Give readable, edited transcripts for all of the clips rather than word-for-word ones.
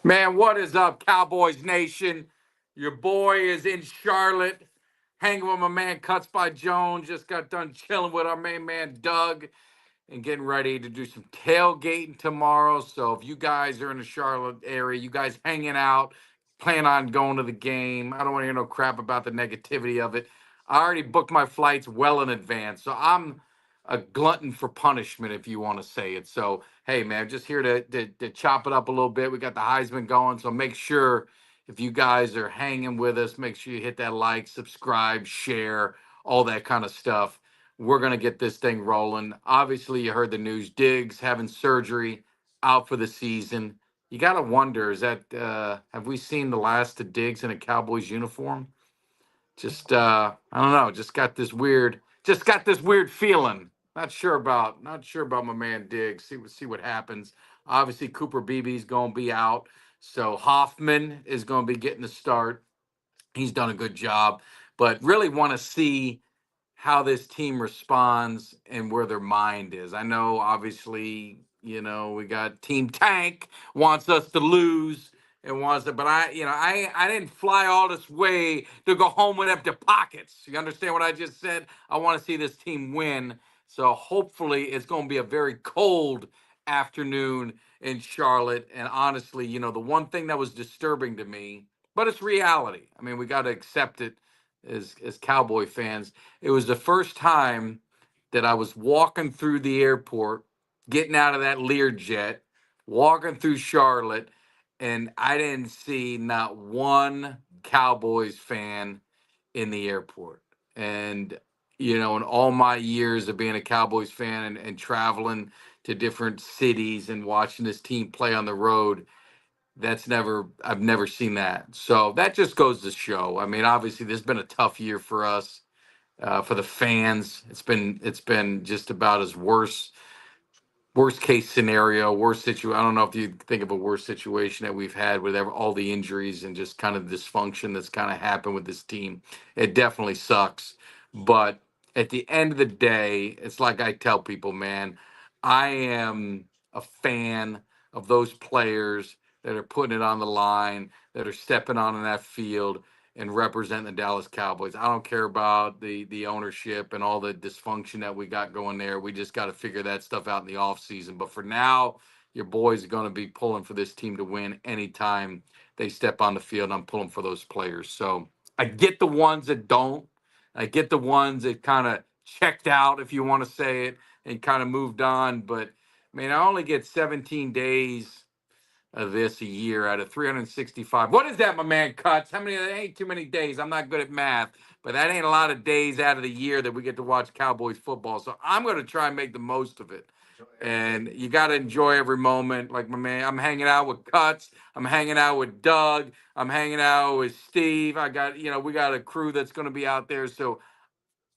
Man, what is up, Cowboys Nation? Your boy is in Charlotte, hanging with my man Cuts by Jones. Just got done chilling with our main man Doug and getting ready to do some tailgating tomorrow. So if you guys are in the Charlotte area, you guys hanging out, plan on going to the game. I don't want to hear no crap about the negativity of it. I already booked my flights well in advance. So I'm a glutton for punishment, if you want to say it. So, hey, man, just here to chop it up a little bit. We got the Heisman going. So make sure if you guys are hanging with us, make sure you hit that like, subscribe, share, all that kind of stuff. We're going to get this thing rolling. Obviously, you heard the news. Diggs having surgery, out for the season. You got to wonder, have we seen the last of Diggs in a Cowboys uniform? I don't know, just got this weird feeling. Not sure about my man Diggs. See what happens. Obviously, Cooper Beebe's going to be out. So Hoffman is going to be getting the start. He's done a good job, but really want to see how this team responds and where their mind is. I know, obviously, we got Team Tank wants us to lose and wants to, but I didn't fly all this way to go home with empty pockets. You understand what I just said? I want to see this team win. So hopefully, it's going to be a very cold afternoon in Charlotte. And honestly, the one thing that was disturbing to me, but it's reality. I mean, we got to accept it as Cowboy fans. It was the first time that I was walking through the airport, getting out of that Learjet, walking through Charlotte, and I didn't see not one Cowboys fan in the airport. And, in all my years of being a Cowboys fan and traveling to different cities and watching this team play on the road, I've never seen that. So that just goes to show. I mean, obviously, this has been a tough year for us, for the fans. It's been just about as worst case scenario, worst situation. I don't know if you think of a worse situation that we've had with all the injuries and just kind of dysfunction that's kind of happened with this team. It definitely sucks. But at the end of the day, it's like I tell people, man, I am a fan of those players that are putting it on the line, that are stepping on in that field and represent the Dallas Cowboys. I don't care about the ownership and all the dysfunction that we got going there. We just got to figure that stuff out in the offseason. But for now, your boys are going to be pulling for this team to win anytime they step on the field. I'm pulling for those players. So I get the ones that don't. I get the ones that kind of checked out, if you want to say it, and kind of moved on. But I only get 17 days of this a year out of 365. What is that, my man Cuts? How many? That ain't too many days. I'm not good at math, but that ain't a lot of days out of the year that we get to watch Cowboys football. So I'm going to try and make the most of it. And you got to enjoy every moment. Like my man, I'm hanging out with Cuts. I'm hanging out with Doug. I'm hanging out with Steve. We got a crew that's going to be out there. So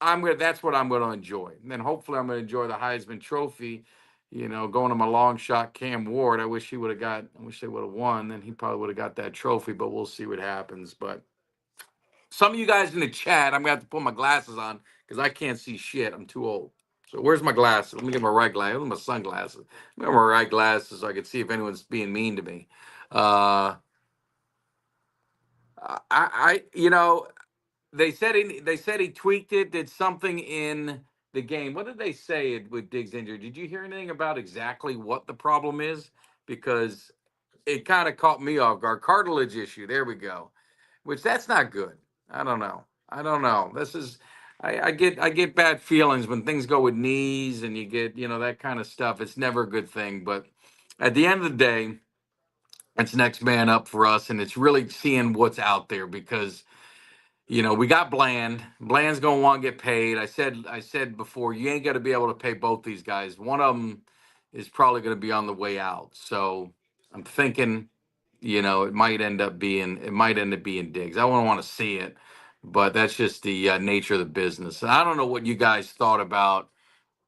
that's what I'm going to enjoy. And then hopefully I'm going to enjoy the Heisman Trophy. Going to my long shot, Cam Ward. I wish they would have won. Then he probably would have got that trophy, but we'll see what happens. But some of you guys in the chat, I'm going to have to put my glasses on because I can't see shit. I'm too old. So where's my glasses? Let me get my right glasses. Where's my sunglasses? Let me get my right glasses so I can see if anyone's being mean to me. I they said he tweaked it, did something in the game. What did they say with Diggs injury? Did you hear anything about exactly what the problem is? Because it kind of caught me off guard. Cartilage issue. There we go. Which that's not good. I don't know. I don't know. I get bad feelings when things go with knees and you get that kind of stuff. It's never a good thing. But at the end of the day, it's next man up for us, and it's really seeing what's out there because we got Bland. Bland's gonna want to get paid. I said before, you ain't gonna be able to pay both these guys. One of them is probably gonna be on the way out. So I'm thinking, it might end up being Diggs. I wouldn't want to see it, but that's just the nature of the business. And I don't know what you guys thought about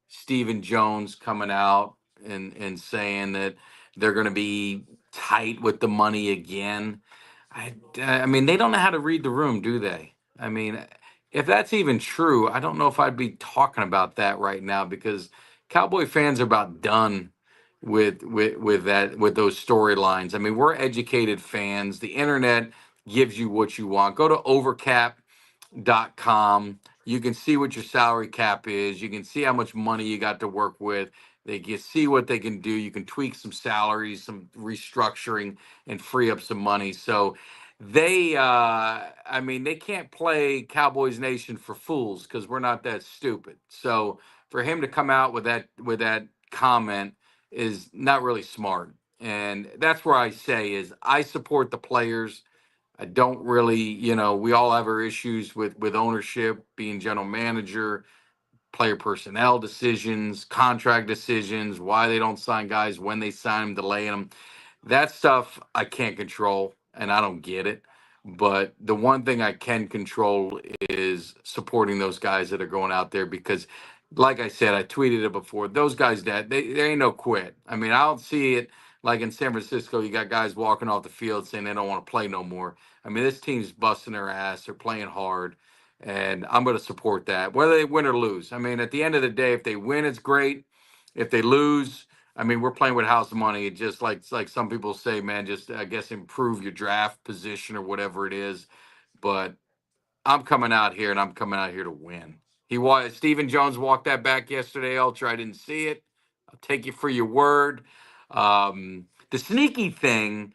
Stephen Jones coming out and saying that they're going to be tight with the money again. I mean, they don't know how to read the room, do they? I mean, if that's even true, I don't know if I'd be talking about that right now because Cowboy fans are about done with those storylines. I mean, we're educated fans. The internet gives you what you want. Go to overcap.com. You can see what your salary cap is. You can see how much money you got to work with. They can see what they can do. You can tweak some salaries, some restructuring, and free up some money. So I mean, they can't play Cowboys Nation for fools because we're not that stupid. So for him to come out with that comment is not really smart. And that's where I say is I support the players. I don't really, we all have our issues with ownership, being general manager, player personnel decisions, contract decisions, why they don't sign guys when they sign them, delaying them. That stuff I can't control and I don't get it. But the one thing I can control is supporting those guys that are going out there because, like I said, I tweeted it before. Those guys that they ain't no quit. I mean, I don't see it like in San Francisco. You got guys walking off the field saying they don't want to play no more. I mean, this team's busting their ass. They're playing hard, and I'm going to support that, whether they win or lose. I mean, at the end of the day, if they win, it's great. If they lose, I mean, we're playing with house money. It just like some people say, man, just I guess improve your draft position or whatever it is. But I'm coming out here and I'm coming out here to win. Stephen Jones walked that back yesterday. Ultra, I didn't see it. I'll take you for your word. The sneaky thing,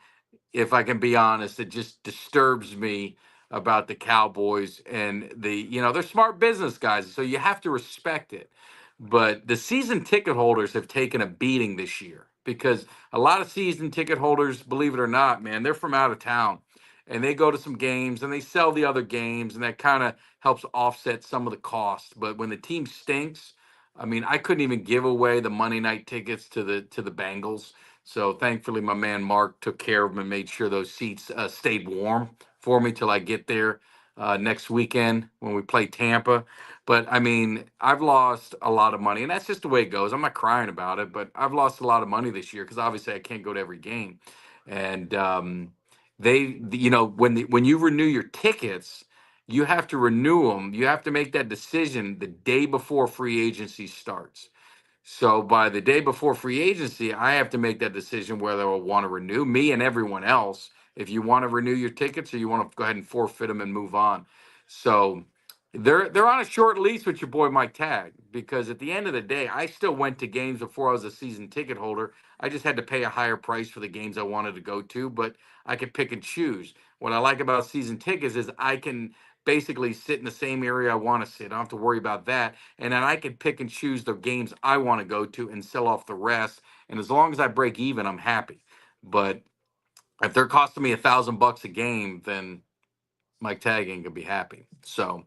if I can be honest, it just disturbs me about the Cowboys and they're smart business guys, so you have to respect it. But the season ticket holders have taken a beating this year because a lot of season ticket holders, believe it or not, man, they're from out of town and they go to some games and they sell the other games and that kind of helps offset some of the costs. But when the team stinks, I mean, I couldn't even give away the Monday night tickets to the Bengals. So thankfully, my man Mark took care of them and made sure those seats stayed warm for me till I get there next weekend when we play Tampa. But I mean, I've lost a lot of money, and that's just the way it goes. I'm not crying about it, but I've lost a lot of money this year because obviously I can't go to every game. And when you renew your tickets, you have to renew them. You have to make that decision the day before free agency starts. So by the day before free agency, I have to make that decision whether I want to renew, me and everyone else. If you want to renew your tickets or you want to go ahead and forfeit them and move on. So they're on a short lease with your boy Mike Tag because at the end of the day, I still went to games before I was a season ticket holder. I just had to pay a higher price for the games I wanted to go to, but I could pick and choose. What I like about season tickets is I can basically sit in the same area I want to sit. I don't have to worry about that. And then I can pick and choose the games I want to go to and sell off the rest. And as long as I break even, I'm happy. But if they're costing me $1,000 a game, then Mike Tag ain't gonna be happy. So,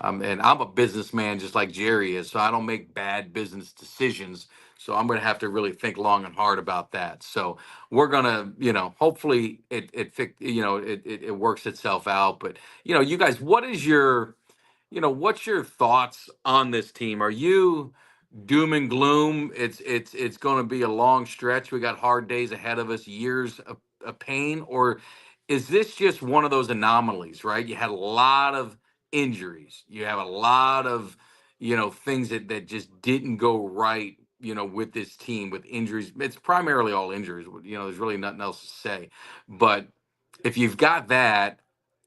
and I'm a businessman just like Jerry is, so I don't make bad business decisions. So I'm gonna have to really think long and hard about that. So we're gonna, hopefully it works itself out. But you guys, what's your thoughts on this team? Are you doom and gloom? It's going to be a long stretch. We got hard days ahead of us, years of pain, or is this just one of those anomalies? Right? You had a lot of injuries. You have a lot of things that just didn't go right. With this team, with injuries, it's primarily all injuries. There's really nothing else to say. But if you've got that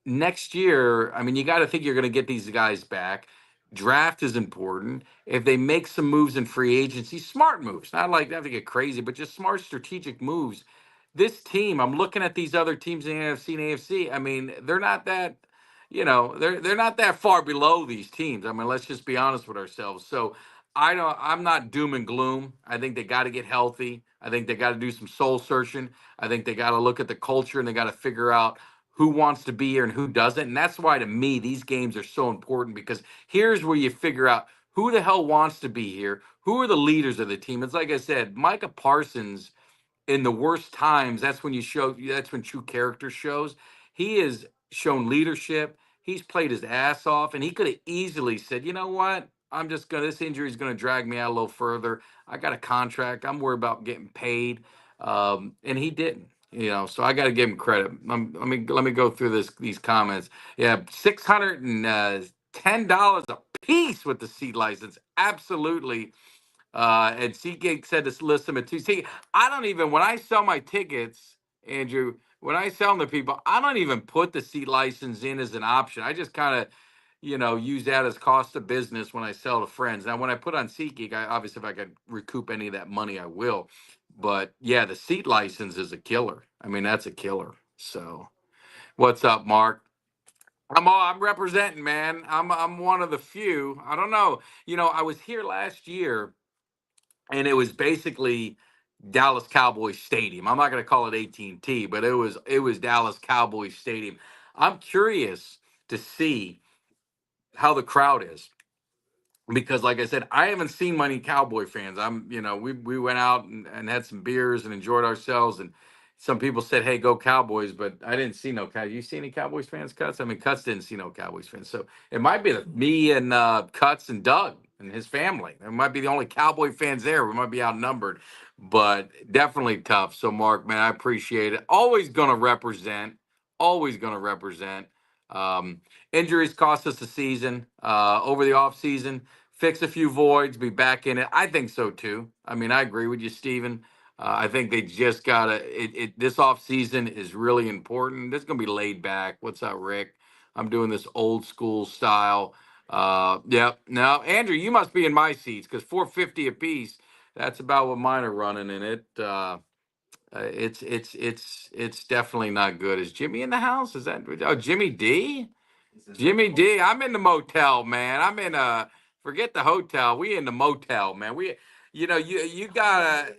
next year, I mean, you got to think you're going to get these guys back. Draft is important. If they make some moves in free agency, smart moves, not like they have to get crazy, but just smart strategic moves. This team, I'm looking at these other teams in the NFC and AFC. I mean, they're not that, they're not that far below these teams. I mean, let's just be honest with ourselves. So I'm not doom and gloom. I think they got to get healthy. I think they got to do some soul searching. I think they got to look at the culture and they got to figure out who wants to be here and who doesn't. And that's why, to me, these games are so important because here's where you figure out who the hell wants to be here, who are the leaders of the team. It's like I said, Micah Parsons in the worst times, that's when true character shows. He has shown leadership. He's played his ass off, and he could have easily said, you know what? This injury is gonna drag me out a little further. I got a contract. I'm worried about getting paid. And he didn't. So I got to give him credit. Let me go through these comments. Yeah, $610 a piece with the seat license. Absolutely And SeatGeek said to list them at two. See, I don't even when I sell my tickets, Andrew. When I sell them to people, I don't even put the seat license in as an option. I just kind of, use that as cost of business when I sell to friends. Now, when I put on SeatGeek, obviously if I could recoup any of that money, I will. But yeah, the seat license is a killer. I mean, that's a killer. So, what's up, Mark? I'm representing, man. I'm one of the few. I don't know. I was here last year, and it was basically Dallas Cowboys Stadium. I'm not going to call it AT&T, but it was Dallas Cowboys Stadium. I'm curious to see how the crowd is because like I said, I haven't seen many Cowboy fans. We went out and had some beers and enjoyed ourselves. And some people said, "Hey, go Cowboys," but I didn't see no Cow. You see any Cowboys fans, Cuts? I mean, Cuts didn't see no Cowboys fans. So it might be me and Cuts and Doug and his family. It might be the only Cowboy fans there. We might be outnumbered, but definitely tough. So Mark, man, I appreciate it. Always gonna represent. Always gonna represent. Um, Injuries cost us the season over the off season. Fix a few voids, be back in it. I think so too. I mean, I agree with you, Steven. I think they just gotta. This off season is really important. This is gonna be laid back. What's up, Rick? I'm doing this old school style. Yep. Now, Andrew, you must be in my seats because 450 a piece. That's about what mine are running, and it's definitely not good. Is Jimmy in the house? Is that Jimmy D? Jimmy D, I'm in the motel, man. I'm in forget the hotel. We in the motel, man. You gotta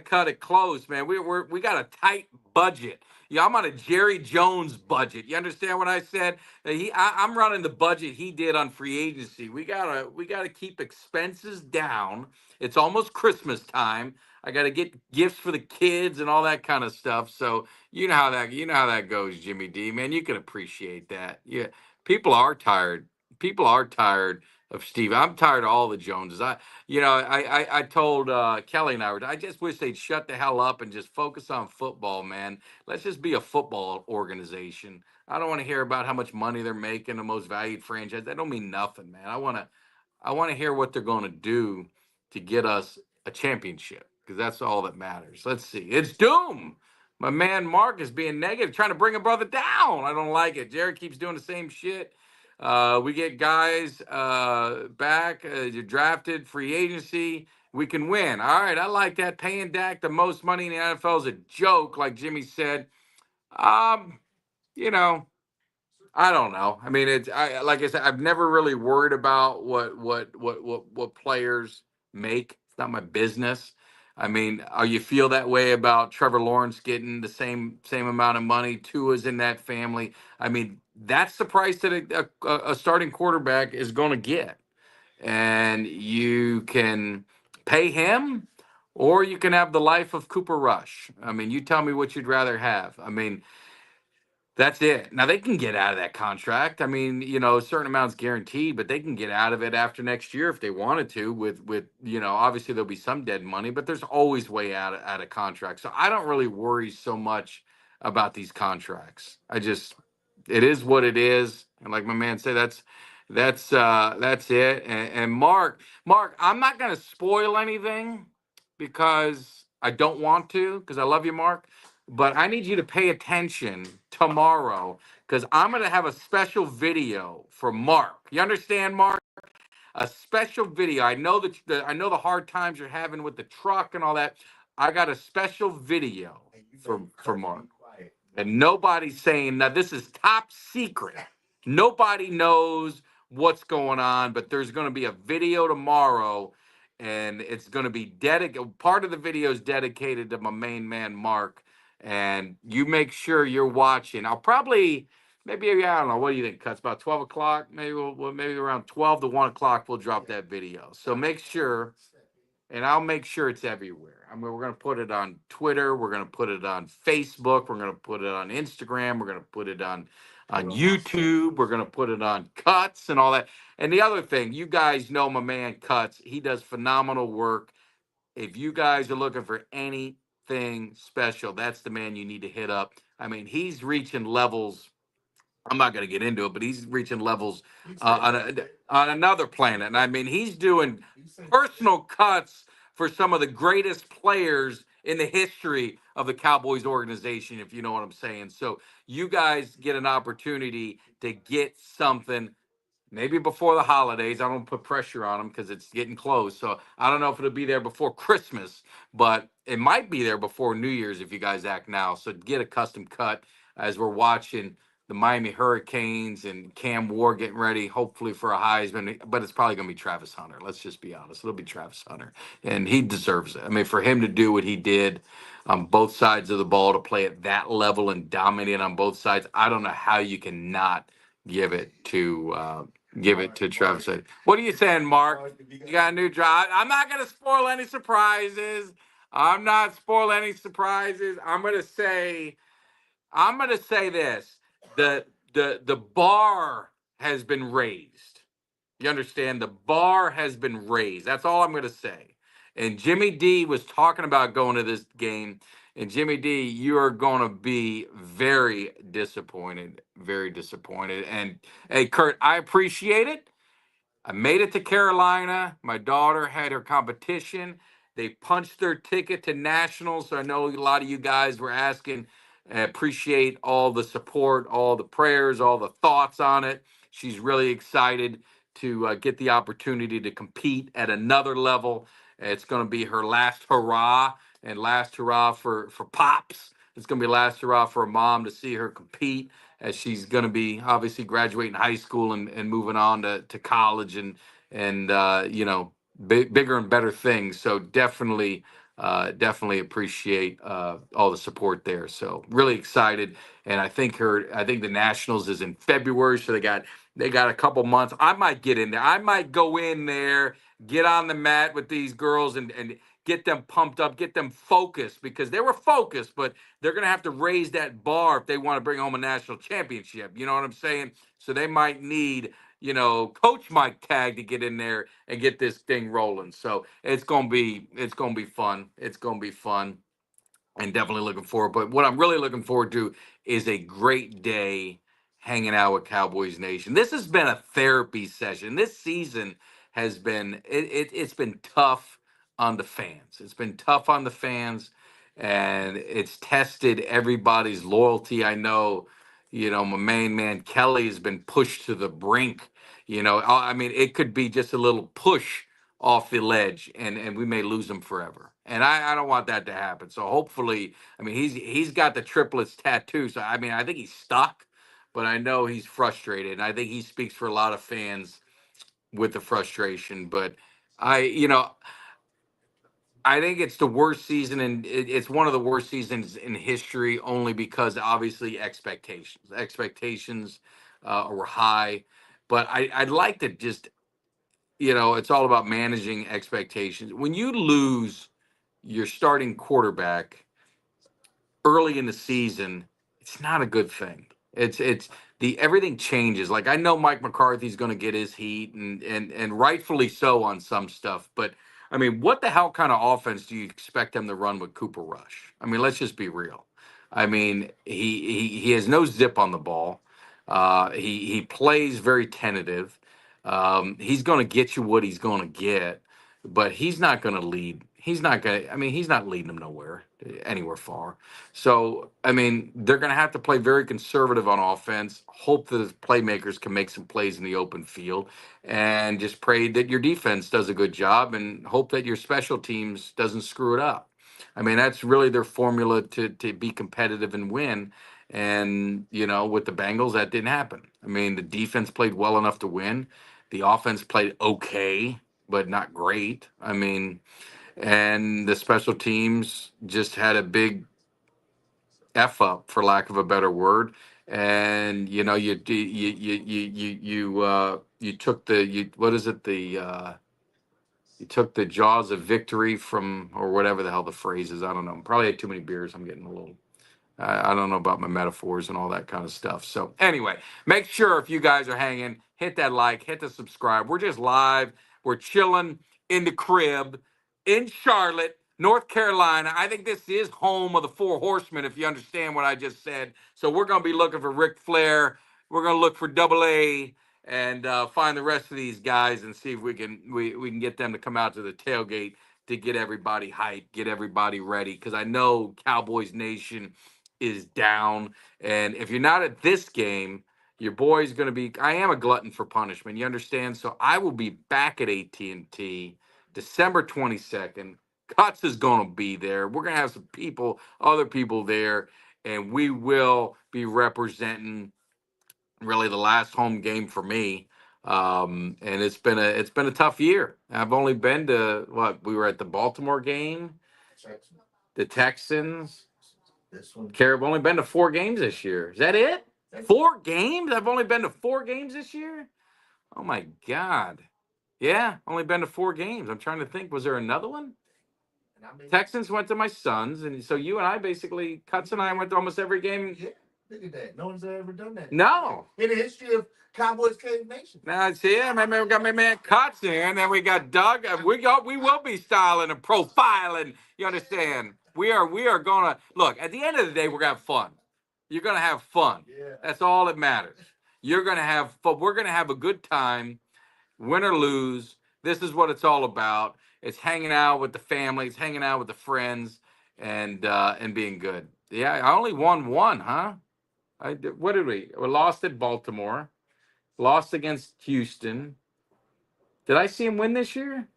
cut it close, man. We got a tight budget. Yeah, I'm on a Jerry Jones budget. You understand what I said? I'm running the budget he did on free agency. We gotta keep expenses down. It's almost Christmas time. I gotta get gifts for the kids and all that kind of stuff. So you know how that goes, Jimmy D. Man, you can appreciate that. Yeah, people are tired. People are tired of Steve. I'm tired of all the Joneses. I told Kelly and I just wish they'd shut the hell up and just focus on football, man. Let's just be a football organization. I don't want to hear about how much money they're making, the most valued franchise. That don't mean nothing, man. I want to hear what they're going to do to get us a championship because that's all that matters. Let's see. It's doom. My man Mark is being negative, trying to bring a brother down. I don't like it. Jared keeps doing the same shit. We get guys back, you're drafted, free agency. We can win. All right, I like that. Paying Dak the most money in the NFL is a joke, like Jimmy said. Um, you know, I don't know. I mean, like I said, I've never really worried about what players make. It's not my business. I mean, are you feel that way about Trevor Lawrence getting the same amount of money? Tua's in that family. I mean, that's the price that a starting quarterback is going to get, and you can pay him, or you can have the life of Cooper Rush. I mean, you tell me what you'd rather have. I mean, that's it. Now they can get out of that contract. I mean, a certain amount's guaranteed, but they can get out of it after next year if they wanted to. Obviously there'll be some dead money, but there's always way out of contract. So I don't really worry so much about these contracts. It is what it is, and like my man said, that's it. And Mark, I'm not gonna spoil anything because I don't want to, because I love you, Mark. But I need you to pay attention tomorrow because I'm going to have a special video for Mark. You understand, Mark? A special video. I know the hard times you're having with the truck and all that. I got a special video for Mark. And nobody's saying now this is top secret. Nobody knows what's going on, but there's going to be a video tomorrow, and it's going to be dedicated. Part of the video is dedicated to my main man Mark, and you make sure you're watching. I'll probably maybe I don't know. What do you think? Cuts about 12 o'clock. Maybe around 12 to 1 o'clock we'll drop that video. So make sure and I'll make sure it's everywhere. I mean, we're going to put it on Twitter. We're going to put it on Facebook. We're going to put it on Instagram. We're going to put it on YouTube. We're going to put it on Cuts and all that. And the other thing, you guys know my man Cuts. He does phenomenal work. If you guys are looking for anything special, that's the man you need to hit up. I mean, he's reaching levels I'm not going to get into it, but he's reaching levels on another planet. And I mean, he's doing personal cuts for some of the greatest players in the history of the Cowboys organization, if you know what I'm saying. So you guys get an opportunity to get something maybe before the holidays. I don't put pressure on them because it's getting close. So I don't know if it'll be there before Christmas, but it might be there before New Year's if you guys act now. So get a custom cut as we're watching the Miami Hurricanes and Cam Ward getting ready, hopefully for a Heisman. But it's probably going to be Travis Hunter. Let's just be honest. It'll be Travis Hunter. And he deserves it. I mean, for him to do what he did on both sides of the ball, to play at that level and dominate on both sides, I don't know how you can not give it to Travis. What are you saying, Mark? You got a new job. I'm not gonna spoil any surprises. I'm not spoiling any surprises. I'm gonna say this. The bar has been raised. You understand? The bar has been raised. That's all I'm gonna say. And Jimmy D was talking about going to this game. And Jimmy D, you are going to be very disappointed, very disappointed. And hey, Kurt, I appreciate it. I made it to Carolina. My daughter had her competition. They punched their ticket to nationals. So I know a lot of you guys were asking. I appreciate all the support, all the prayers, all the thoughts on it. She's really excited to get the opportunity to compete at another level. It's going to be her last hurrah and last hurrah for Pops. It's going to be last hurrah for her mom to see her compete, as she's going to be obviously graduating high school and moving on to college and bigger and better things. So definitely appreciate all the support there. So really excited, and I think the Nationals is in February, so they got a couple months. I might get in there. I might go in there, get on the mat with these girls and get them pumped up, get them focused, because they were focused, but they're going to have to raise that bar if they want to bring home a national championship. You know what I'm saying? So they might need, Coach Mike Tag to get in there and get this thing rolling. So it's gonna be fun. It's gonna be fun, and definitely looking forward. But what I'm really looking forward to is a great day hanging out with Cowboys Nation. This has been a therapy session. This season has been it's been tough on the fans. It's been tough on the fans, and it's tested everybody's loyalty. I know, my main man Kelly has been pushed to the brink. I mean, it could be just a little push off the ledge, and we may lose him forever. And I don't want that to happen. So hopefully, I mean, he's got the triplets tattoo. So I mean, I think he's stuck, but I know he's frustrated. And I think he speaks for a lot of fans with the frustration. But I, you know, I think it's the worst season, and it's one of the worst seasons in history, only because obviously expectations were high. But I'd like to just, it's all about managing expectations. When you lose your starting quarterback early in the season, it's not a good thing. It's the everything changes. Like, I know Mike McCarthy's going to get his heat, and rightfully so on some stuff, but I mean, what the hell kind of offense do you expect them to run with Cooper Rush? I mean, let's just be real. I mean, he has no zip on the ball. He plays very tentative. He's going to get you what he's going to get, but he's not going to lead. He's not going to. I mean, he's not leading them anywhere far. So, I mean, they're going to have to play very conservative on offense. Hope that the playmakers can make some plays in the open field, and just pray that your defense does a good job, and hope that your special teams doesn't screw it up. I mean, that's really their formula to be competitive and win. And, with the Bengals, that didn't happen. I mean, the defense played well enough to win. The offense played okay, but not great. I mean, and the special teams just had a big f up, for lack of a better word. And you took what is it, you took the jaws of victory from, or whatever the hell the phrase is. I don't know. Probably had too many beers. I'm getting a little. I don't know about my metaphors and all that kind of stuff. So anyway, make sure, if you guys are hanging, hit that like, hit the subscribe. We're just live. We're chilling in the crib in Charlotte, North Carolina. I think this is home of the Four Horsemen, if you understand what I just said. So we're going to be looking for Ric Flair. We're gonna look for Double A and find the rest of these guys and see if we can get them to come out to the tailgate to get everybody hyped, get everybody ready. Because I know Cowboys Nation is down, and if you're not at this game, your boy's going to be. I am a glutton for punishment. You understand? So I will be back at AT&T December 22nd. Cuts is going to be there. We're going to have some people, other people there, and we will be representing really the last home game for me. And it's been a tough year. I've only been to what we were at the Baltimore game, the Texans. I've only been to 4 games this year. Is that it? 4 games? I've only been to 4 games this year? Oh my God. Yeah, only been to 4 games. I'm trying to think. Was there another one? Texans went to my sons, and so you and I basically, Cuts and I went to almost every game. Yeah, look at that. No one's ever done that. No. In the history of Cowboys Cave Nation. Now, see, I mean, we got my man Cuts here, and then we got Doug. We will be styling and profiling. You understand? We are gonna look. At the end of the day, we're gonna have fun. You're gonna have fun. Yeah. That's all that matters. You're gonna have fun. We're gonna have a good time, win or lose. This is what it's all about. It's hanging out with the family. It's hanging out with the friends, and being good. Yeah, I only won one, huh? What did we lost at Baltimore, lost against Houston. Did I see him win this year?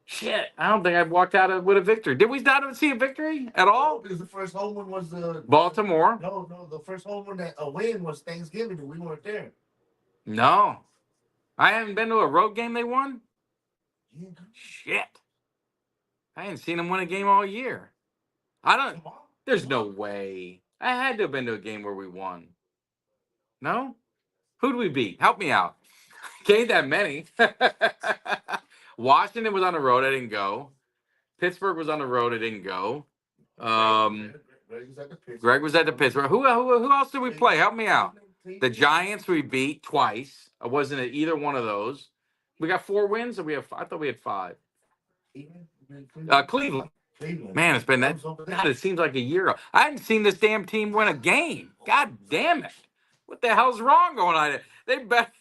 Shit, I don't think I've walked out with a victory. Did we not see a victory at all? No, because the first home one was Baltimore. No, the first home one that a win was Thanksgiving, and we weren't there. No, I haven't been to a road game they won. Yeah. Shit, I hadn't seen them win a game all year. I don't. There's no way. I had to have been to a game where we won. No? Who'd we beat? Help me out. Ain't that many. Washington was on the road. I didn't go. Pittsburgh was on the road. I didn't go. Greg was at the Pittsburgh. Who else did we play? Help me out. The Giants we beat twice. I wasn't at either one of those. We got 4 wins, or I thought we had 5. Cleveland. Man, it's been that. God, it seems like a year ago. I hadn't seen this damn team win a game. God damn it! What the hell's wrong going on? They better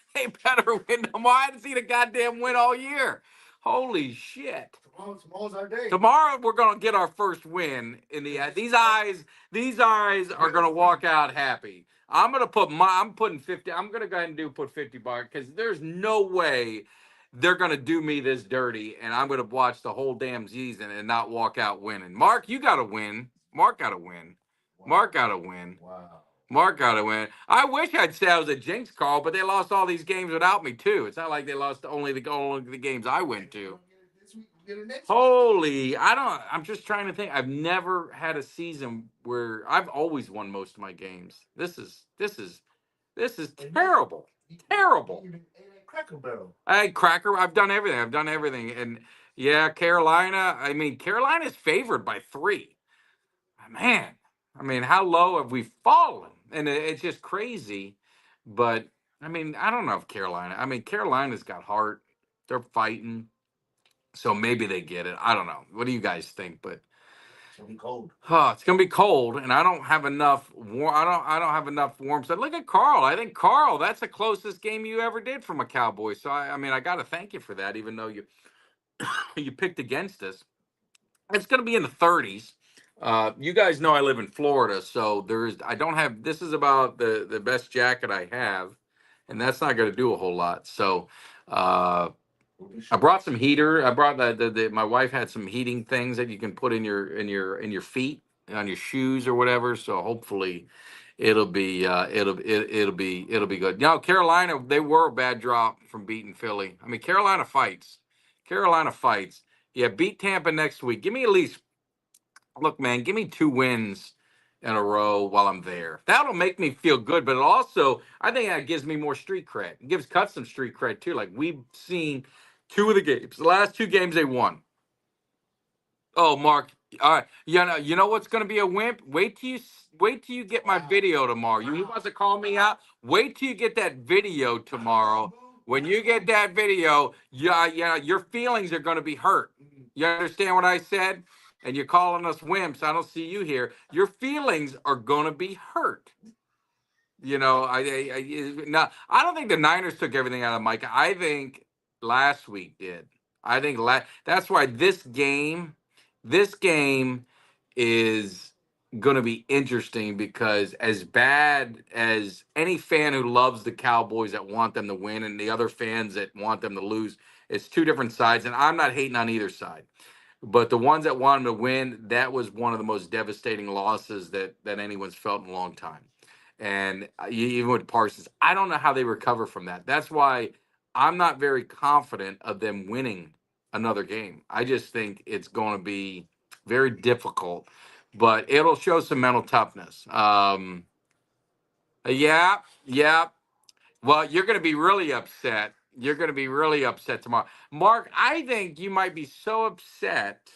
win tomorrow. I hadn't seen a goddamn win all year. Holy shit! Tomorrow's our day. Tomorrow we're gonna get our first win in the. These eyes are gonna walk out happy. I'm putting 50. I'm gonna go ahead and put $50 because there's no way they're going to do me this dirty, and I'm going to watch the whole damn season and not walk out winning. Mark, you got to win. Mark got to win. Wow. Mark got to win. Wow. Mark got to win. I wish I'd say I was a jinx, Carl, but they lost all these games without me, too. It's not like they lost only the games I went to. Holy, I'm just trying to think. I've never had a season where I've always won most of my games. This is terrible. Terrible. Cracker Barrel. I've done everything. And yeah, Carolina. I mean, Carolina's favored by 3. Man, I mean, how low have we fallen? And it's just crazy. But I mean, I don't know if Carolina. I mean, Carolina's got heart. They're fighting, so maybe they get it. I don't know. What do you guys think? But it's gonna be cold. It's gonna be cold, and I don't have enough I don't have enough warmth. So look at Carl. I think Carl, that's the closest game you ever did from a Cowboy. So I mean, I got to thank you for that, even though you you picked against us. It's gonna be in the 30s. You guys know I live in Florida, so I don't have. This is about the best jacket I have, and that's not gonna do a whole lot. So. I brought some heater. I brought my wife had some heating things that you can put in your feet, on your shoes or whatever. So hopefully it'll be good. You know, Carolina, they were a bad drop from beating Philly. I mean, Carolina fights. Yeah, beat Tampa next week. Give me at least look, man, give me 2 wins in a row while I'm there. That'll make me feel good, but also I think that gives me more street cred. It gives Cut some street cred too. Like we've seen 2 of the games, the last 2 games they won. Oh, Mark, all right. You know what's going to be a wimp? Wait till you get my video tomorrow. You about to call me out? Wait till you get that video tomorrow. When you get that video, your feelings are going to be hurt. You understand what I said? And you're calling us wimps. I don't see you here. Your feelings are going to be hurt. I don't think the Niners took everything out of Mike. I think last week did. I think that's why this game is going to be interesting because as bad as any fan who loves the Cowboys that want them to win and the other fans that want them to lose, it's two different sides, and I'm not hating on either side. But the ones that wanted to win, that was one of the most devastating losses that anyone's felt in a long time. And even with Parsons, I don't know how they recover from that. That's why I'm not very confident of them winning another game. I just think it's going to be very difficult, but it'll show some mental toughness. Yeah, yeah. Well, you're going to be really upset. You're going to be really upset tomorrow. Mark, I think you might be so upset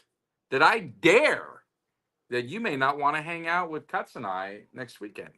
that I dare that you may not want to hang out with Cuts and I next weekend.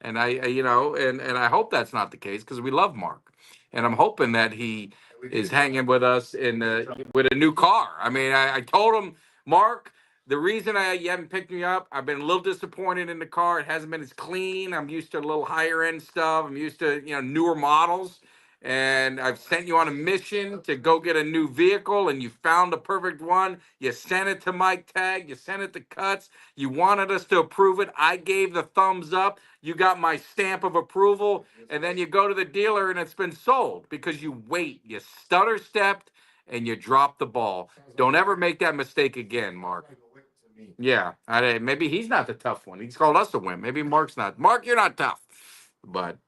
And and I hope that's not the case because we love Mark, and I'm hoping that he is hanging with us with a new car. I mean, I told him, Mark, the reason you haven't picked me up, I've been a little disappointed in the car. It hasn't been as clean. I'm used to a little higher end stuff. I'm used to newer models. And I've sent you on a mission to go get a new vehicle, and you found the perfect one. You sent it to Mike Tag. You sent it to Cuts. You wanted us to approve it. I gave the thumbs up. You got my stamp of approval, and then you go to the dealer and it's been sold because you wait. You stutter stepped and you drop the ball. Don't ever make that mistake again, Mark. Yeah, maybe he's not the tough one. He's called us a wimp. Maybe Mark's not. Mark, you're not tough. But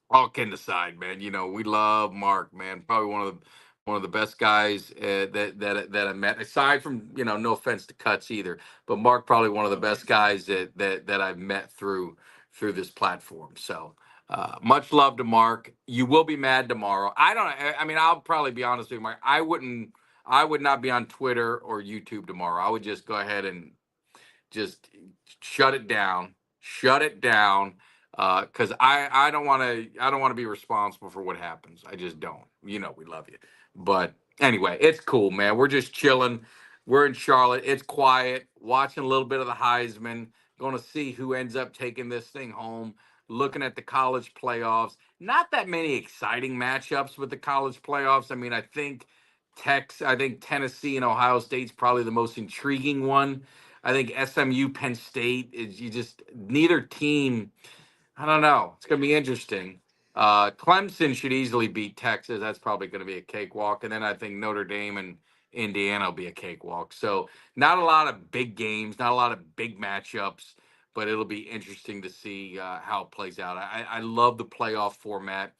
all kidding aside, man, we love Mark, man. Probably one of the best guys that I met. Aside from no offense to Cuts either, but Mark probably one of the best guys that I've met through this platform. So much love to Mark. You will be mad tomorrow. I don't. I mean, I'll probably be honest with you, Mark. I wouldn't. I would not be on Twitter or YouTube tomorrow. I would just go ahead and just shut it down. Shut it down. Because I don't want to be responsible for what happens. I just don't. We love you. But anyway, it's cool, man. We're just chilling. We're in Charlotte. It's quiet. Watching a little bit of the Heisman. Going to see who ends up taking this thing home. Looking at the college playoffs. Not that many exciting matchups with the college playoffs. I mean, I think Tennessee and Ohio State's probably the most intriguing one. I think SMU, Penn State is you just neither team. I don't know. It's going to be interesting. Clemson should easily beat Texas. That's probably going to be a cakewalk. And then I think Notre Dame and Indiana will be a cakewalk. So not a lot of big games, not a lot of big matchups, but it'll be interesting to see how it plays out. I love the playoff format.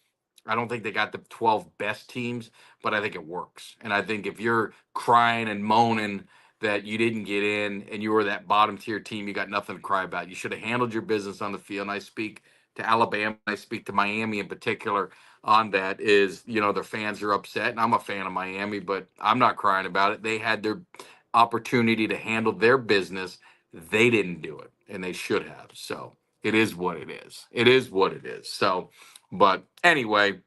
I don't think they got the 12 best teams, but I think it works. And I think if you're crying and moaning that you didn't get in and you were that bottom tier team, you got nothing to cry about. You should have handled your business on the field. And I speak to Alabama, I speak to Miami in particular on that is, their fans are upset. And I'm a fan of Miami, but I'm not crying about it. They had their opportunity to handle their business. They didn't do it, and they should have. So it is what it is. It is what it is. So, but anyway,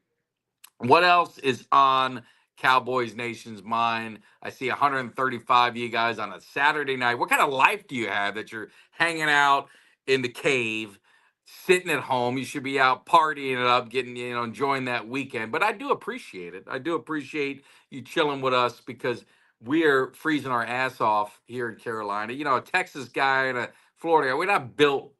what else is on Cowboys Nation's mind? I see 135 of you guys on a Saturday night. What kind of life do you have that you're hanging out in the cave, sitting at home? You should be out partying it up, getting, enjoying that weekend. But I do appreciate it. I do appreciate you chilling with us because we are freezing our ass off here in Carolina. A Texas guy and a Florida guy, we're not built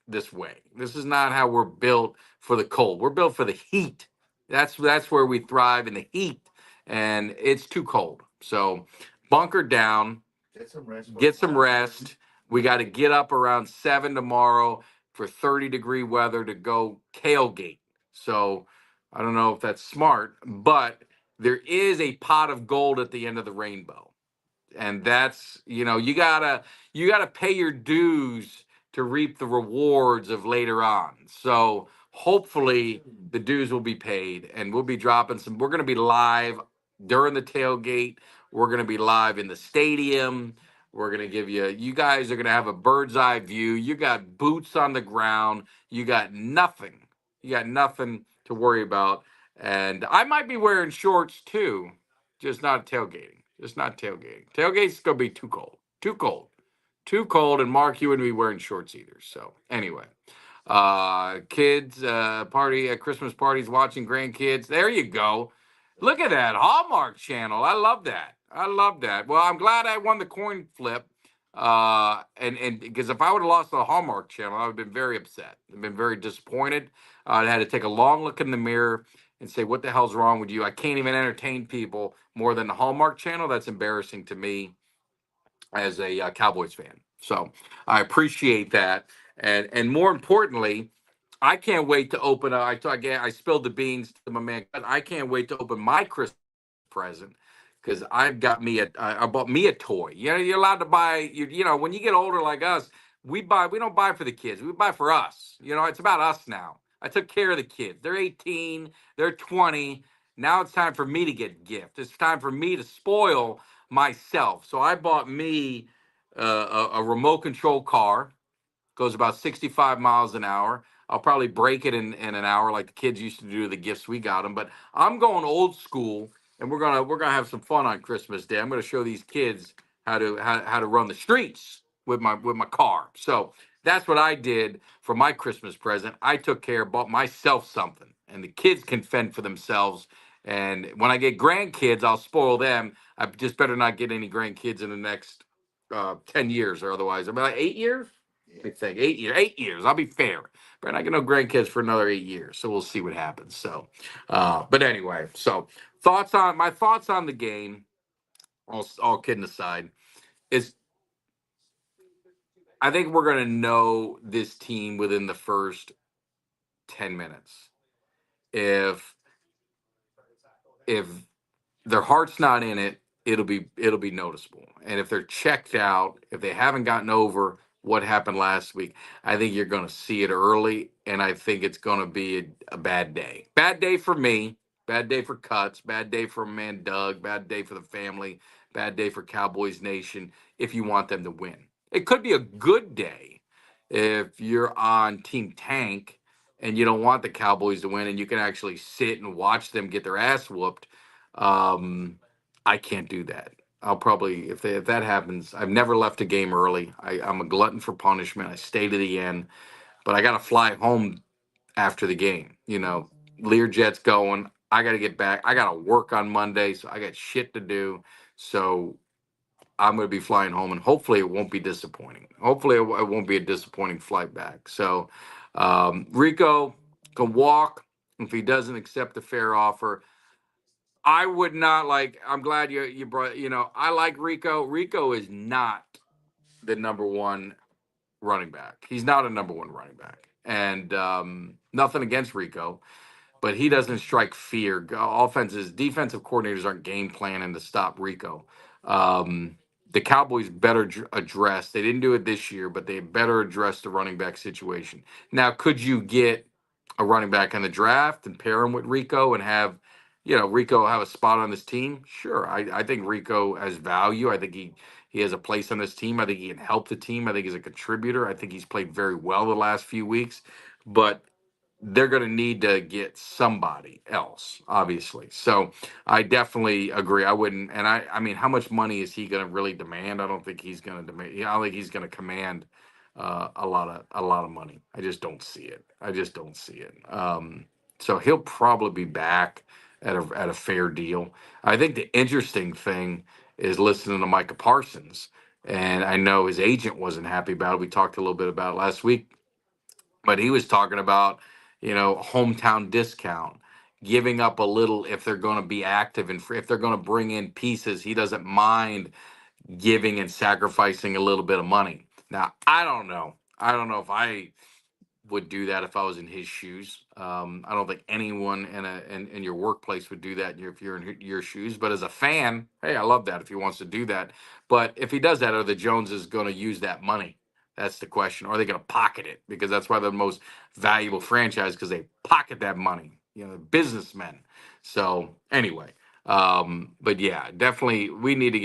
this way. This is not how we're built for the cold. We're built for the heat. That's where we thrive in the heat, and it's too cold. So bunker down, get some rest. Get some rest. We got to get up around 7 tomorrow for 30-degree weather to go tailgate. So I don't know if that's smart, but there is a pot of gold at the end of the rainbow, and that's you gotta pay your dues to reap the rewards of later on. So hopefully the dues will be paid, and we'll be dropping some. We're gonna be live during the tailgate. We're gonna be live in the stadium. We're gonna give you guys are gonna have a bird's eye view. You got boots on the ground. You got nothing. You got nothing to worry about. And I might be wearing shorts too, just not tailgating. Just not tailgating. Tailgate's gonna be too cold. Too cold. Too cold. And Mark, you wouldn't be wearing shorts either. So anyway. Kids, party, Christmas parties, watching grandkids. There you go. Look at that Hallmark Channel. I love that. I love that. Well, I'm glad I won the coin flip. And because if I would have lost the Hallmark Channel, I would have been very upset. I've been very disappointed. I had to take a long look in the mirror and say, "What the hell's wrong with you? I can't even entertain people more than the Hallmark Channel. That's embarrassing to me as a Cowboys fan." So I appreciate that, and more importantly, I can't wait to open. I spilled the beans to my man. I can't wait to open my Christmas present because I've got me I bought me a toy. You know, you're allowed to buy. You know, when you get older like us, we buy. We don't buy for the kids. We buy for us. You know, it's about us now. I took care of the kids. They're 18. They're 20. Now it's time for me to get gift. It's time for me to spoil myself. So I bought me a remote control car, goes about 65 miles an hour. I'll probably break it in an hour like the kids used to do the gifts we got them. But I'm going old school, and we're gonna have some fun on Christmas Day. I'm gonna show these kids how to run the streets with my car. So that's what I did for my Christmas present. I took care, bought myself something, and the kids can fend for themselves. And when I get grandkids, I'll spoil them. I just better not get any grandkids in the next 10 years, or otherwise, I'm like 8 years. Let me think. 8 years. 8 years. I'll be fair. But I get no grandkids for another 8 years, so we'll see what happens. So, but anyway. So, thoughts on the game. All kidding aside, is I think we're gonna know this team within the first 10 minutes. If if their heart's not in it, it'll be noticeable. And if they're checked out, if they haven't gotten over what happened last week, I think you're going to see it early, and I think it's going to be a bad day. Bad day for me, bad day for Cuts, bad day for man Doug, bad day for the family, bad day for Cowboys Nation if you want them to win. It could be a good day if you're on Team Tank and you don't want the Cowboys to win and you can actually sit and watch them get their ass whooped. I can't do that. I'll probably if that happens. I've never left a game early. I'm a glutton for punishment. I stay to the end, but I got to fly home after the game. You know, Learjet's going. I got to get back. I got to work on Monday, so I got shit to do. So I'm going to be flying home, and hopefully it won't be disappointing. Hopefully it won't be a disappointing flight back. So Rico can walk if he doesn't accept the fair offer. I would not like. I'm glad you brought. You know, I like Rico. Rico is not the number one running back. He's not a number one running back, and nothing against Rico, but he doesn't strike fear. Defensive coordinators aren't game planning to stop Rico. The Cowboys better address. They didn't do it this year, but they better address the running back situation. Now, could you get a running back in the draft and pair him with Rico and have, Rico have a spot on this team? Sure, I think Rico has value. I think he has a place on this team. I think he can help the team. I think he's a contributor. I think he's played very well the last few weeks, but they're going to need to get somebody else, obviously. So I definitely agree. I wouldn't, and I mean, how much money is he going to really demand? I don't think he's going to demand. I don't think he's going to command a lot of money. I just don't see it. I just don't see it. So he'll probably be back at a fair deal. I think the interesting thing is listening to Micah Parsons, and I know his agent wasn't happy about it. We talked a little bit about it last week, but he was talking about, hometown discount, giving up a little if they're going to be active and if they're going to bring in pieces. He doesn't mind giving and sacrificing a little bit of money. Now, I don't know. I don't know if I would do that if I was in his shoes. I don't think anyone in your workplace would do that if you're in your shoes. But as a fan, hey, I love that if he wants to do that. But if he does that, are the Joneses going to use that money? That's the question. Or are they going to pocket it? Because that's why they're the most valuable franchise, because they pocket that money. Businessmen. So anyway, but yeah, definitely we need to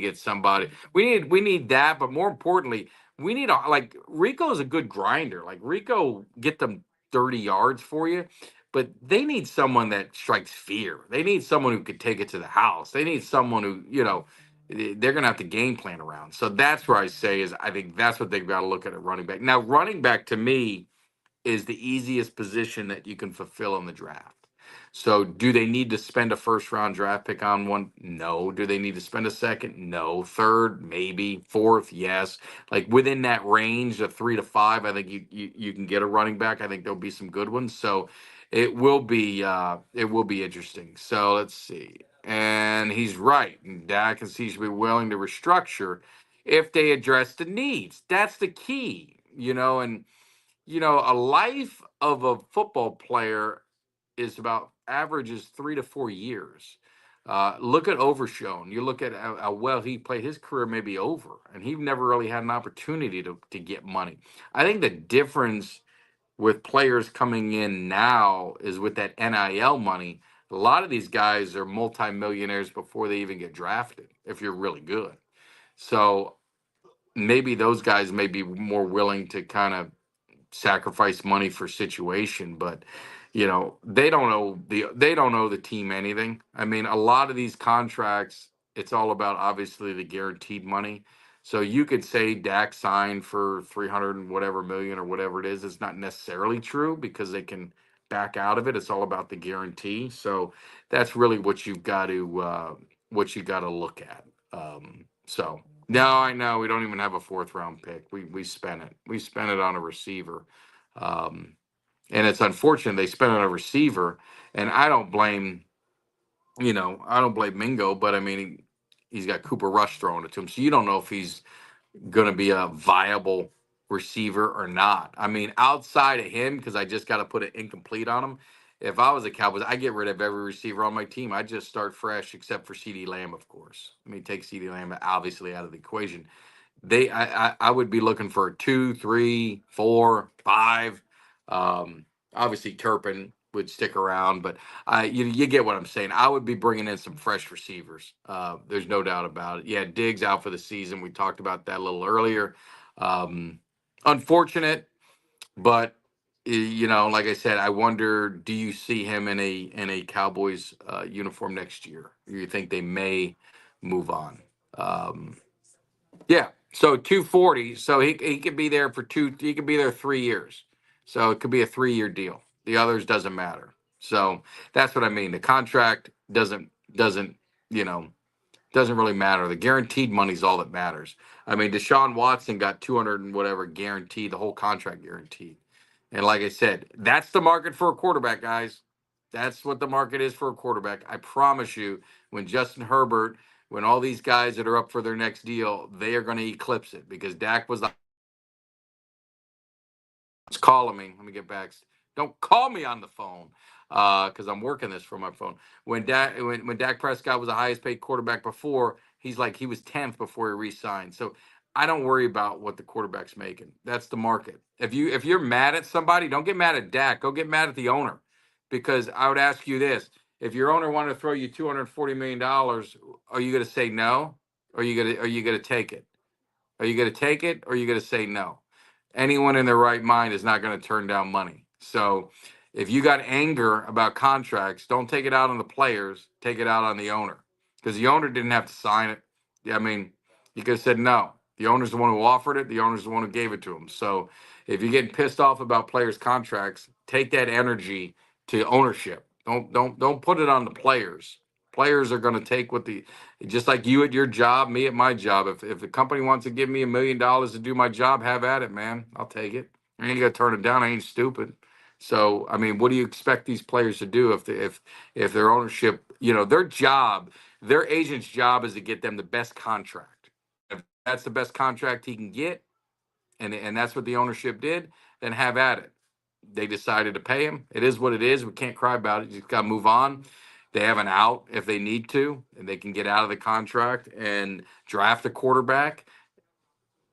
get somebody. We need that, but more importantly, we need like Rico is a good grinder. Like Rico get them 30 yards for you, but they need someone that strikes fear. They need someone who could take it to the house. They need someone who. they're going to have to game plan around. So that's where I say is I think that's what they've got to look at running back. Now, running back to me is the easiest position that you can fulfill in the draft. So, do they need to spend a first round draft pick on one? No. Do they need to spend a second? No. Third, maybe. Fourth, yes. Like within that range of 3 to 5, I think you can get a running back. I think there'll be some good ones. So, it will be interesting. So let's see. And he's right. Dak and he should be willing to restructure if they address the needs. That's the key, and a life of a football player is about averages 3 to 4 years. Look at Overshown. You look at how well he played. His career may be over, and he never really had an opportunity to get money. I think the difference with players coming in now is with that NIL money. A lot of these guys are multimillionaires before they even get drafted, if you're really good. So maybe those guys may be more willing to kind of sacrifice money for situation, but they don't owe the team anything. I mean, a lot of these contracts, it's all about obviously the guaranteed money. So you could say Dak signed for 300 and whatever million or whatever it is. It's not necessarily true because they can back out of it. It's all about the guarantee. So that's really what you got to look at. So no, I know we don't even have a fourth round pick. We spent it. We spent it on a receiver. Um, and it's unfortunate they spent it on a receiver. And I don't blame Mingo, but I mean he's got Cooper Rush throwing it to him. So you don't know if he's going to be a viable receiver or not. I mean, outside of him, because I just got to put it incomplete on him. If I was a Cowboys, I get rid of every receiver on my team. I just start fresh, except for CeeDee Lamb, of course. I mean, take CeeDee Lamb obviously out of the equation. I would be looking for a 2, 3, 4, 5. Obviously Turpin would stick around, but you get what I'm saying. I would be bringing in some fresh receivers. There's no doubt about it. Yeah, Diggs out for the season. We talked about that a little earlier. Um, Unfortunate, but like I said, I wonder, do you see him in a Cowboys uniform next year? You think they may move on? Um, yeah. So 240. So he could be there for two. He could be there 3 years. So it could be a 3 year deal. The others doesn't matter. So that's what I mean. The contract doesn't you know doesn't really matter. The guaranteed money's all that matters. I mean, Deshaun Watson got 200 and whatever guaranteed, the whole contract guaranteed. And like I said, that's the market for a quarterback, guys. That's what the market is for a quarterback. I promise you, when Justin Herbert, when all these guys that are up for their next deal, they are going to eclipse it because Dak was the It's calling me. Let me get back. Don't call me on the phone because I'm working this from my phone. When Dak Prescott was the highest paid quarterback before, he was 10th before he re-signed. So I don't worry about what the quarterback's making. That's the market. If you're mad at somebody, don't get mad at Dak. Go get mad at the owner, because I would ask you this: if your owner wanted to throw you $240 million, are you going to say no? Or are you going to take it? Are you going to take it or are you going to say no? Anyone in their right mind is not going to turn down money. So if you got anger about contracts, don't take it out on the players, take it out on the owner, because the owner didn't have to sign it. Yeah, I mean, you could have said no. The owner's the one who offered it. The owner's the one who gave it to him. So if you're getting pissed off about players' contracts, take that energy to ownership. Don't put it on the players. Players are going to take what the just like you at your job, me at my job. If the company wants to give me $1 million to do my job, have at it, man. I'll take it. I ain't gonna turn it down. I ain't stupid. So I mean, what do you expect these players to do if their ownership, their job, their agent's job is to get them the best contract. If that's the best contract he can get, and that's what the ownership did, then have at it. They decided to pay him. It is what it is. We can't cry about it. You just got to move on. They have an out if they need to, and they can get out of the contract and draft a quarterback,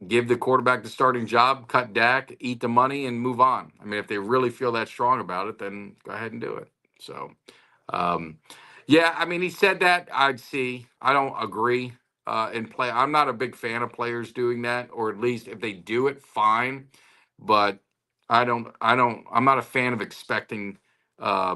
give the quarterback the starting job, cut Dak, eat the money, and move on. I mean, if they really feel that strong about it, then go ahead and do it. So, um, yeah, I mean, he said that. I'd see. I don't agree. In play, I'm not a big fan of players doing that, or at least if they do it, fine. But I'm not a fan of expecting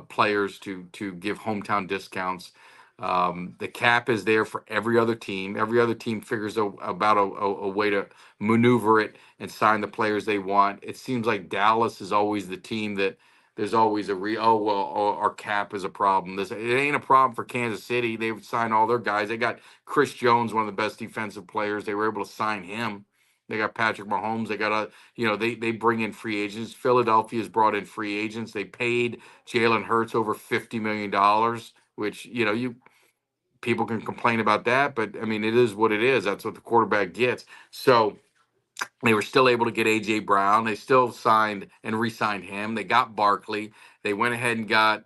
players to give hometown discounts. The cap is there for every other team. Every other team figures about a way to maneuver it and sign the players they want. It seems like Dallas is always the team that there's always our cap is a problem. It ain't a problem for Kansas City. They've signed all their guys. They got Chris Jones, one of the best defensive players. They were able to sign him. They got Patrick Mahomes. They got they bring in free agents. Philadelphia's brought in free agents. They paid Jalen Hurts over $50 million, which you people can complain about that, but I mean, it is what it is. That's what the quarterback gets. So they were still able to get A.J. Brown. They still signed and re-signed him. They got Barkley. They went ahead and got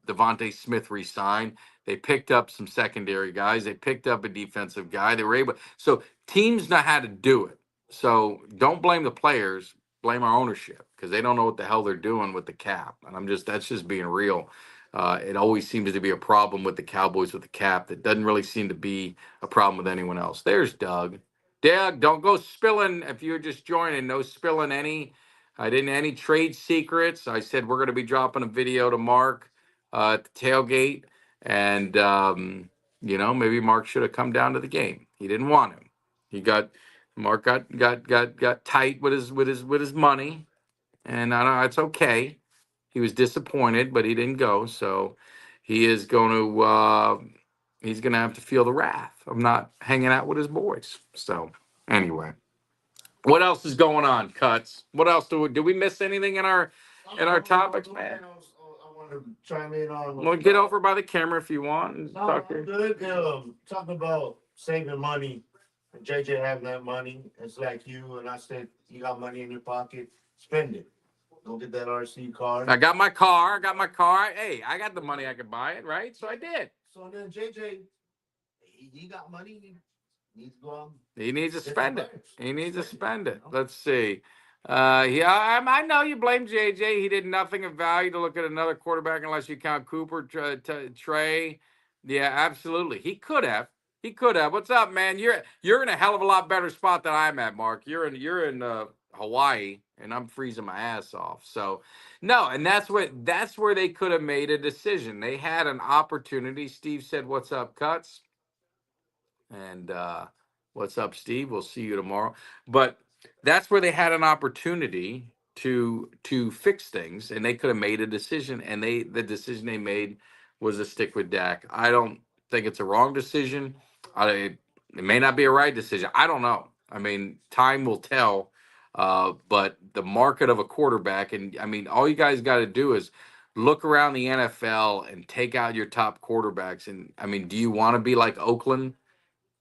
Devontae Smith re-signed. They picked up some secondary guys. They picked up a defensive guy. They were able. So teams know how to do it. So don't blame the players. Blame our ownership because they don't know what the hell they're doing with the cap. And that's just being real. It always seems to be a problem with the Cowboys with the cap. That doesn't really seem to be a problem with anyone else. There's Doug. Doug, don't go spilling. If you're just joining, no spilling any. I didn't any trade secrets. I said we're going to be dropping a video to Mark at the tailgate, and maybe Mark should have come down to the game. He didn't want him. Mark got tight with his money, and I know it's okay. He was disappointed, but he didn't go. So he is going to he's going to have to feel the wrath of not hanging out with his boys. So anyway, what else is going on, Cuts? What else do we miss anything in our topics, man? I want to chime in on. Well, get over by the camera if you want. And No, talk I'm good. Talking about saving money, and JJ having that money. It's like you and I said, you got money in your pocket, spend it. Go get that RC car. I got my car. Hey, I got the money. I could buy it, right? So I did. So then JJ, he got money. He needs to go out. He needs to Get spend some it. players. He needs to spend it. You know? Let's see. Yeah, I know you blame JJ. He did nothing of value to look at another quarterback unless you count Cooper, Trey. Yeah, absolutely. He could have. He could have. What's up, man? You're in a hell of a lot better spot than I'm at, Mark. You're in Hawaii, and I'm freezing my ass off. So no, and that's where they could have made a decision. They had an opportunity. Steve said, "What's up, Cuts?" And what's up, Steve? We'll see you tomorrow. But that's where they had an opportunity to fix things, and they could have made a decision. And the decision they made was to stick with Dak. I don't think it's a wrong decision. It may not be a right decision. I don't know. I mean, time will tell. But the market of a quarterback, and I mean, all you guys got to do is look around the NFL and take out your top quarterbacks. And I mean, do you want to be like Oakland?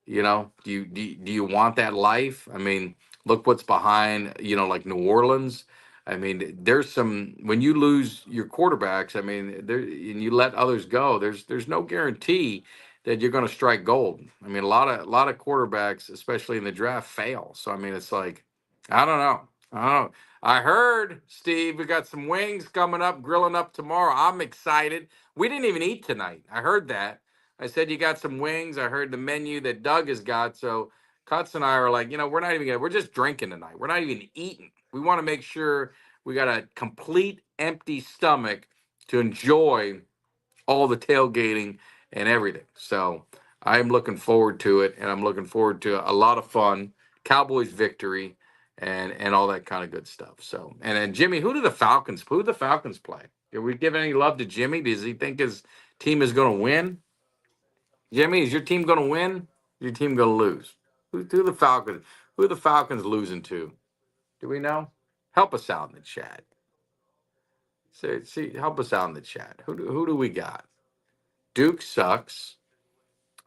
Do you want that life? I mean, look what's behind, like New Orleans. I mean, there's some when you lose your quarterbacks, I mean, there and you let others go, there's no guarantee that you're going to strike gold. I mean, a lot of quarterbacks, especially in the draft, fail. So I mean, it's like, I don't know. I don't know. I heard, Steve, we got some wings coming up, grilling up tomorrow. I'm excited. We didn't even eat tonight. I heard that. I said you got some wings. I heard the menu that Doug has got. So Cuts and I are like, we're just drinking tonight. We're not even eating. We want to make sure we got a complete empty stomach to enjoy all the tailgating and everything. So I'm looking forward to it, and I'm looking forward to a lot of fun, Cowboys victory, and all that kind of good stuff. So and then Jimmy, who do the Falcons play? Did we give any love to Jimmy? Does he think his team is going to win? Jimmy, is your team going to win? Is your team going to lose? Who the Falcons? Who are the Falcons losing to? Do we know? Help us out in the chat. Help us out in the chat. Who do we got? Duke sucks.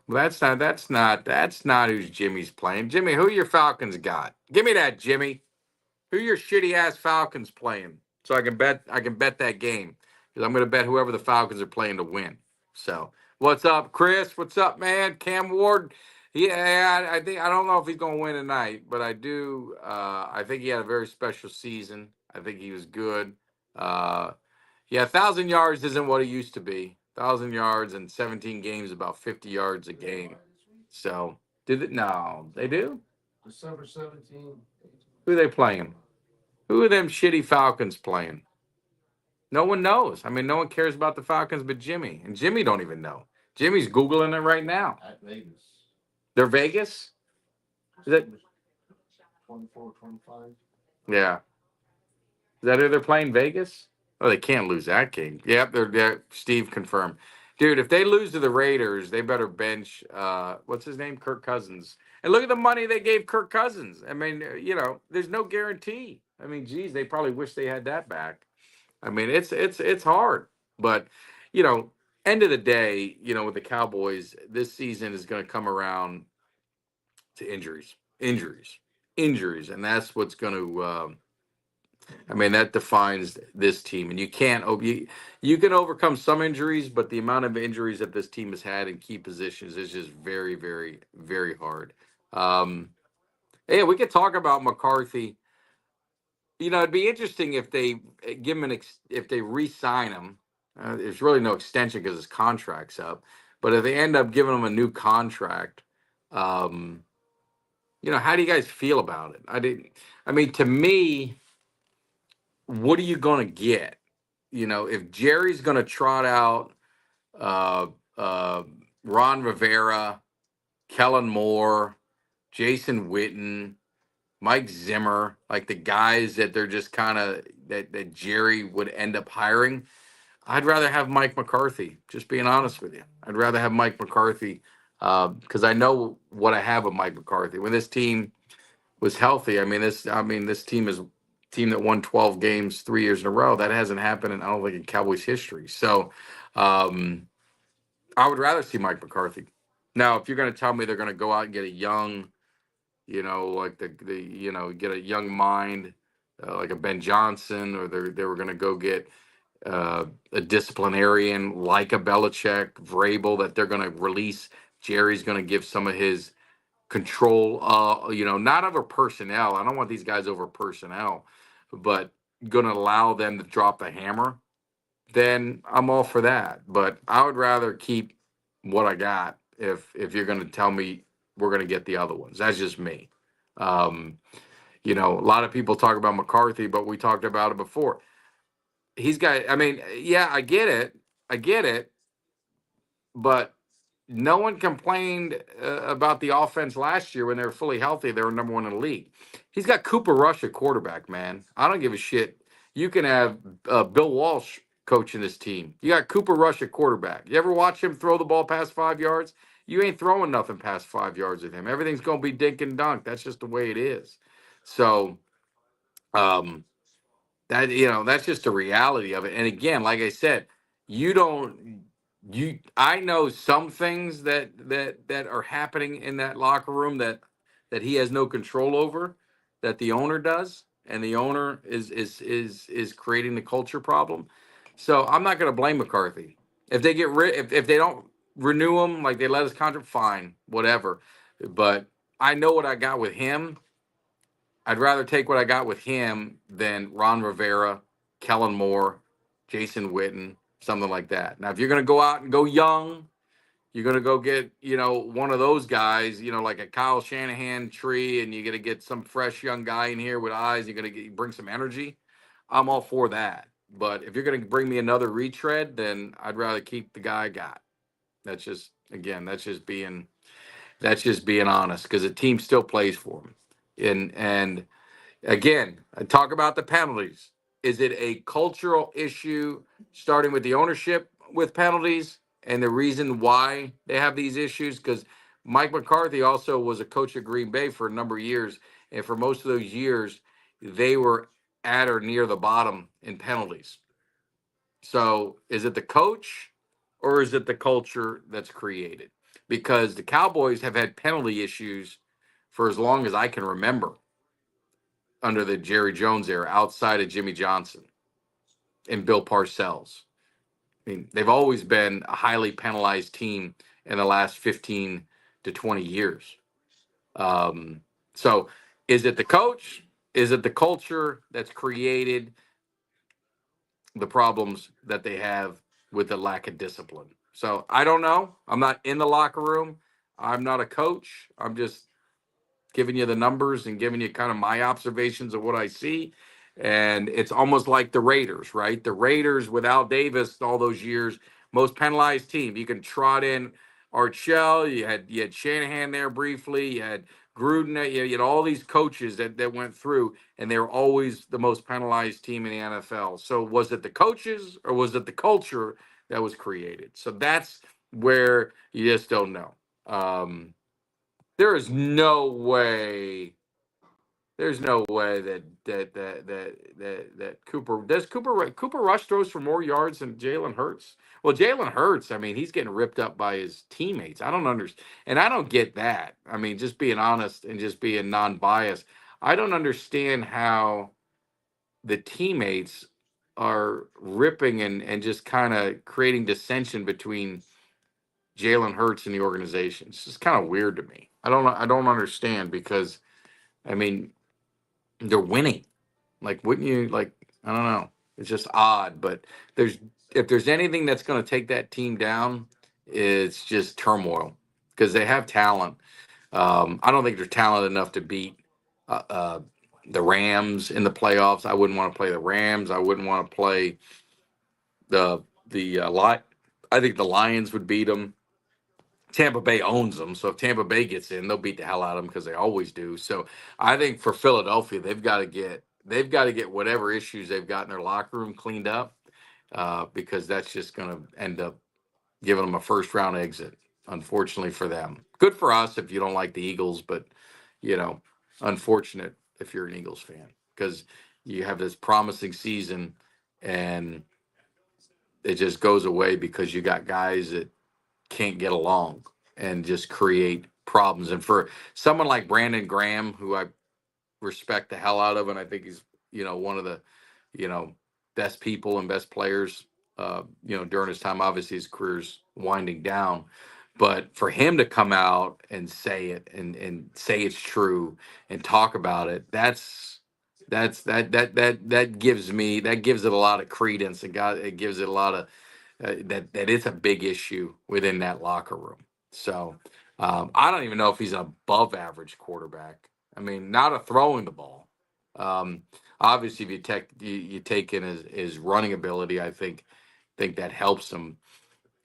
Well, that's not who's Jimmy's playing. Jimmy, who your Falcons got? Give me that, Jimmy. Who your shitty ass Falcons playing? So I can bet that game. Because I'm gonna bet whoever the Falcons are playing to win. So what's up, Chris? What's up, man? Cam Ward. Yeah, I don't know if he's gonna win tonight, but I do I think he had a very special season. I think he was good. Yeah, 1,000 yards isn't what it used to be. 1,000 yards and 17 games, about 50 yards a game. So did it? No, they do. December 17th. Who are they playing? Who are them shitty Falcons playing? No one knows. I mean, no one cares about the Falcons but Jimmy. And Jimmy don't even know. Jimmy's Googling it right now. At Vegas. They're Vegas? Is that 24, 25. yeah. Is that who they're playing? Vegas? Oh, they can't lose that game. Yep, they're Steve confirmed. Dude, if they lose to the Raiders, they better bench what's his name? Kirk Cousins. And look at the money they gave Kirk Cousins. I mean, there's no guarantee. I mean, geez, they probably wish they had that back. I mean, it's hard. But, you know, end of the day, with the Cowboys, this season is going to come around to injuries, and that's what's going to I mean, that defines this team, and you can overcome some injuries, but the amount of injuries that this team has had in key positions is just very, very, very hard. Um, yeah, we could talk about McCarthy. It'd be interesting if they give him if they re-sign him. There's really no extension because his contract's up, but if they end up giving him a new contract, um, how do you guys feel about it? I mean, to me, what are you going to get? If Jerry's going to trot out uh, uh, Ron Rivera, Kellen Moore, Jason Witten, Mike Zimmer, like the guys that they're just kind of that Jerry would end up hiring, I'd rather have Mike McCarthy. Just being honest with you, I'd rather have Mike McCarthy because I know what I have with Mike McCarthy. When this team was healthy, this team is team that won 12 games 3 years in a row. That hasn't happened I don't think in Cowboys history. So I would rather see Mike McCarthy. Now, if you're going to tell me they're going to go out and get a young, like get a young mind, like a Ben Johnson, or they were going to go get a disciplinarian like a Belichick, Vrabel, that they're going to release. Jerry's going to give some of his control, not over personnel. I don't want these guys over personnel, but going to allow them to drop the hammer, then I'm all for that. But I would rather keep what I got if you're going to tell me we're going to get the other ones. That's just me. A lot of people talk about McCarthy, but we talked about it before. He's got, I mean, yeah, I get it, but no one complained about the offense last year when they were fully healthy. They were number one in the league. He's got Cooper Rush at quarterback, man. I don't give a shit. You can have Bill Walsh coaching this team. You got Cooper Rush at quarterback. You ever watch him throw the ball past 5 yards? You ain't throwing nothing past 5 yards with him. Everything's going to be dink and dunk. That's just the way it is. So, that's just the reality of it. And again, like I said, you don't I know some things that are happening in that locker room that he has no control over, that the owner does, and the owner is creating the culture problem. So I'm not going to blame McCarthy. If they get if they don't renew him, like they let his contract, fine, whatever. But I know what I got with him. I'd rather take what I got with him than Ron Rivera, Kellen Moore, Jason Witten, something like that. Now, if you're going to go out and go young, you're going to go get, one of those guys, like a Kyle Shanahan tree, and you're going to get some fresh young guy in here with eyes. You're going to bring some energy. I'm all for that. But if you're going to bring me another retread, then I'd rather keep the guy I got. That's just, again, that's just being honest, because the team still plays for him. And again, I talk about the penalties. Is it a cultural issue starting with the ownership with penalties and the reason why they have these issues? Because Mike McCarthy also was a coach at Green Bay for a number of years. And for most of those years, they were at or near the bottom in penalties. So is it the coach or is it the culture that's created? Because the Cowboys have had penalty issues for as long as I can remember under the Jerry Jones era, outside of Jimmy Johnson and Bill Parcells. I mean, they've always been a highly penalized team in the last 15 to 20 years. So is it the coach? Is it the culture that's created the problems that they have with the lack of discipline? So I don't know. I'm not in the locker room. I'm not a coach. I'm just giving you the numbers and giving you kind of my observations of what I see. And it's almost like the Raiders, right? The Raiders with Al Davis all those years most penalized team. You can trot in Art Shell. You had Shanahan there briefly. You had Gruden. You had all these coaches that went through, and they were always the most penalized team in the NFL. So was it the coaches or was it the culture that was created? So that's where you just don't know. There is no way. There's no way that Cooper Rush throws for more yards than Jalen Hurts. Well, Jalen Hurts, I mean, he's getting ripped up by his teammates. I don't understand, and I don't get that. I mean, just being honest and just being non-biased, I don't understand how the teammates are ripping and just kind of creating dissension between Jalen Hurts and the organization. It's just kind of weird to me. I don't understand because I mean they're winning. Like, wouldn't you like? I don't know. It's just odd, but there's if there's anything that's going to take that team down, it's just turmoil because they have talent. I don't think they're talented enough to beat uh, uh, the Rams in the playoffs. I wouldn't want to play the Rams. I wouldn't want to play the lot. I think the Lions would beat them. Tampa Bay owns them, so if Tampa Bay gets in, they'll beat the hell out of them because they always do. So I think for Philadelphia, they've got to get whatever issues they've got in their locker room cleaned up because that's just going to end up giving them a first round exit. Unfortunately for them, good for us if you don't like the Eagles, but you know, unfortunate if you're an Eagles fan because you have this promising season and it just goes away because you got guys that can't get along and just create problems. And for someone like Brandon Graham, who I respect the hell out of, and I think he's one of the you know best people and best players during his time. Obviously, his career's winding down, but for him to come out and say it and say it's true and talk about it, that gives it a lot of credence and it gives it a lot of that it's a big issue within that locker room. So I don't even know if he's an above average quarterback. I mean, not a throwing the ball. Um, Obviously, if you take in his running ability, I think that helps him.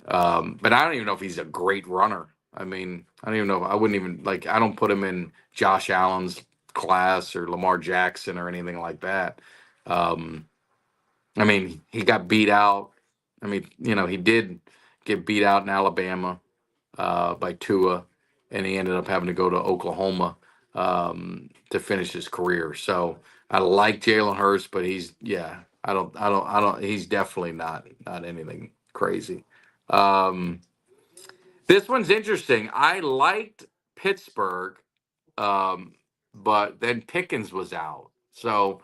But I don't even know if he's a great runner. I mean, I don't even know. I wouldn't even like. I don't put him in Josh Allen's class or Lamar Jackson or anything like that. Um, I mean, he got beat out. I mean, he did get beat out in Alabama by Tua, and he ended up having to go to Oklahoma to finish his career. So I like Jalen Hurts, but he's definitely not anything crazy. Um, this one's interesting. I liked Pittsburgh, um, but then Pickens was out. So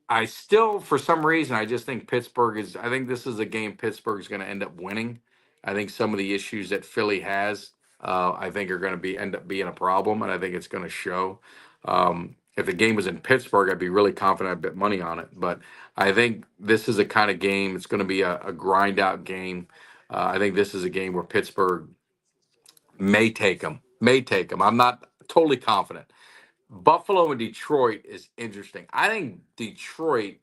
I still, for some reason, I just think Pittsburgh is. I think this is a game Pittsburgh's going to end up winning. I think some of the issues that Philly has, I think are going to end up being a problem, and I think it's going to show. If the game was in Pittsburgh, I'd be really confident I'd bet money on it. But I think this is a kind of game. It's going to be a grind out game. I think this is a game where Pittsburgh may take them. May take them. I'm not totally confident. Buffalo and Detroit is interesting. I think Detroit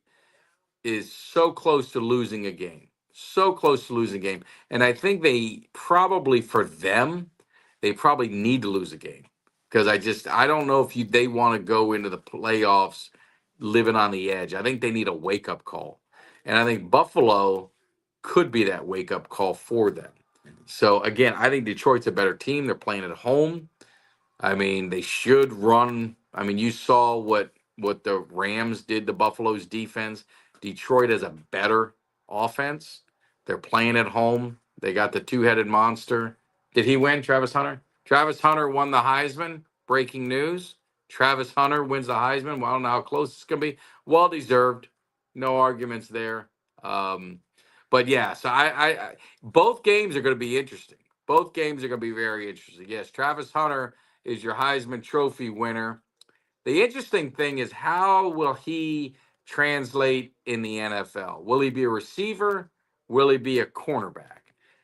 is so close to losing a game. So close to losing a game. And I think for them, they probably need to lose a game. Because I don't know if they want to go into the playoffs living on the edge. I think they need a wake up call. And I think Buffalo could be that wake up call for them. So again, I think Detroit's a better team. They're playing at home. I mean, they should run. I mean, you saw what the Rams did to Buffalo's defense. Detroit has a better offense. They're playing at home. They got the two-headed monster. Did he win, Travis Hunter? Travis Hunter won the Heisman. Breaking news. Travis Hunter wins the Heisman. Well, I don't know how close it's going to be. Well deserved. No arguments there. But yeah, so I both games are going to be interesting. Both games are going to be very interesting. Yes, Travis Hunter is your Heisman Trophy winner. The interesting thing is how will he translate in the NFL? Will he be a receiver? Will he be a cornerback?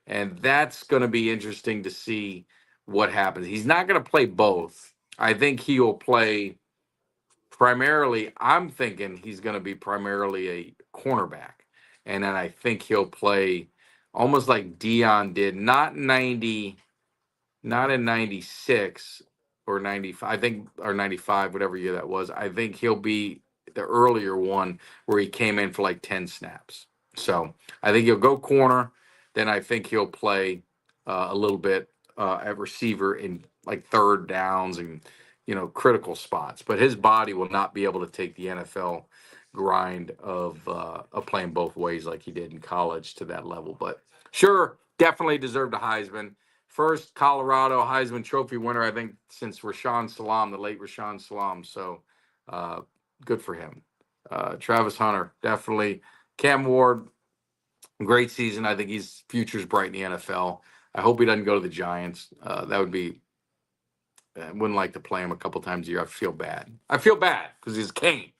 And that's going to be interesting to see what happens. He's not going to play both. I think he will play primarily. I'm thinking he's going to be primarily a cornerback. And then I think he'll play almost like Dion did, not in 96 or 95, I think, or 95, whatever year that was. I think he'll be the earlier one where he came in for like 10 snaps. So I think he'll go corner. Then I think he'll play a little bit at receiver in like third downs and, critical spots. But his body will not be able to take the NFL grind of playing both ways like he did in college to that level. But sure, definitely deserved a Heisman. First Colorado Heisman Trophy winner, I think, since Rashawn Salam, the late Rashawn Salam. So uh, good for him. Travis Hunter, definitely. Cam Ward, great season. I think his future's bright in the NFL. I hope he doesn't go to the Giants. That would be, I wouldn't like to play him a couple times a year. I feel bad. I feel bad because he's Kane.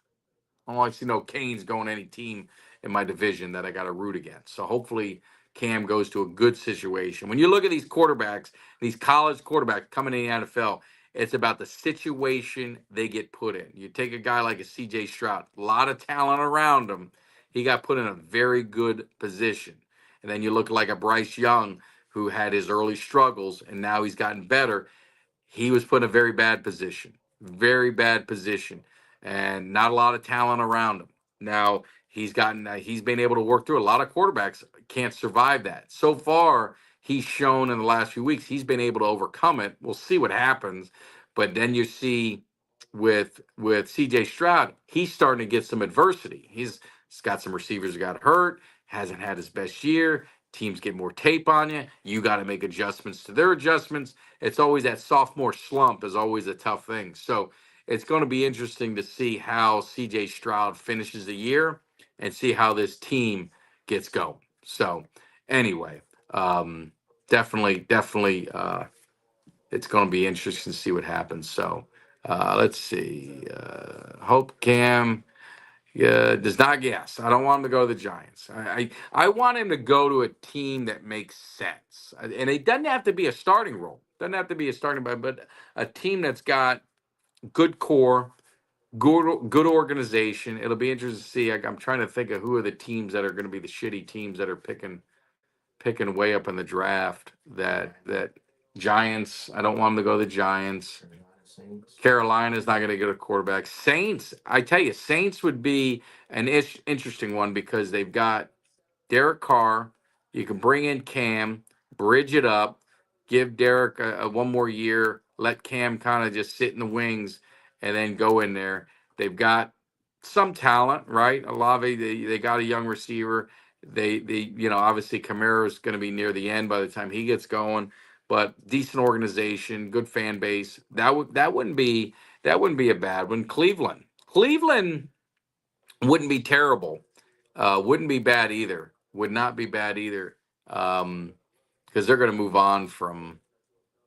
I don't like to see no Canes going to any team in my division that I got to root against. So hopefully Cam goes to a good situation. When you look at these quarterbacks, these college quarterbacks coming in the NFL, it's about the situation they get put in. You take a guy like a CJ Stroud, a lot of talent around him. He got put in a very good position. And then you look like a Bryce Young who had his early struggles and now he's gotten better. He was put in a very bad position, and not a lot of talent around him. Now he's been able to work through. A lot of quarterbacks can't survive that. So far, he's shown in the last few weeks he's been able to overcome it. We'll see what happens, but then you see with C.J. Stroud, he's starting to get some adversity. He's got some receivers who got hurt, hasn't had his best year. Teams get more tape on you. You got to make adjustments to their adjustments. It's always that sophomore slump is always a tough thing. So it's going to be interesting to see how CJ Stroud finishes the year and see how this team gets going. So anyway, um, definitely, it's going to be interesting to see what happens. So let's see. Hope Cam does not guess. I don't want him to go to the Giants. I want him to go to a team that makes sense, and it doesn't have to be a starting role. Doesn't have to be a starting, but a team that's got good core, good organization. It'll be interesting to see. I'm trying to think of who are the teams that are going to be the shitty teams that are picking way up in the draft. That Giants. I don't want them to go to the Giants. Carolina's not going to get a quarterback. Saints. I tell you, Saints would be an interesting one because they've got Derek Carr. You can bring in Cam, bridge it up, give Derek a one more year, let Cam kind of just sit in the wings, and then go in there. They've got some talent, right? Olave, they got a young receiver. Obviously Kamara's going to be near the end by the time he gets going, but decent organization, good fan base. That wouldn't be a bad one. Cleveland wouldn't be terrible. Wouldn't be bad either. Would not be bad either. Because they're going to move on from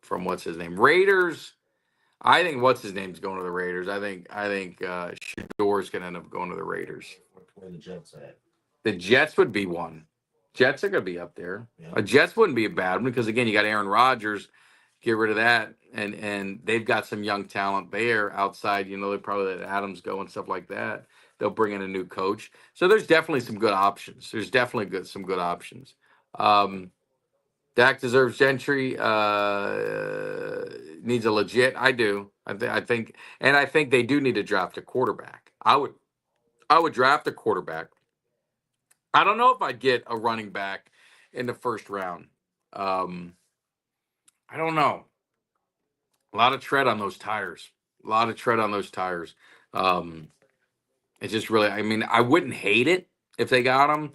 what's his name Raiders. I think what's his name's going to the Raiders. I think Shador's going to end up going to the Raiders. Where the Jets at? The Jets would be one. Jets are going to be up there. Yeah. Jets wouldn't be a bad one because again you got Aaron Rodgers. Get rid of that, and they've got some young talent there outside. They probably let Adams go and stuff like that. They'll bring in a new coach. So there's definitely some good options. There's definitely some good options. Dak deserves Gentry. Needs a legit. I do. I think, and I think they do need to draft a quarterback. I would draft a quarterback. I don't know if I'd get a running back in the first round. I don't know. A lot of tread on those tires. A lot of tread on those tires. Um, it's just really. I mean, I wouldn't hate it if they got them.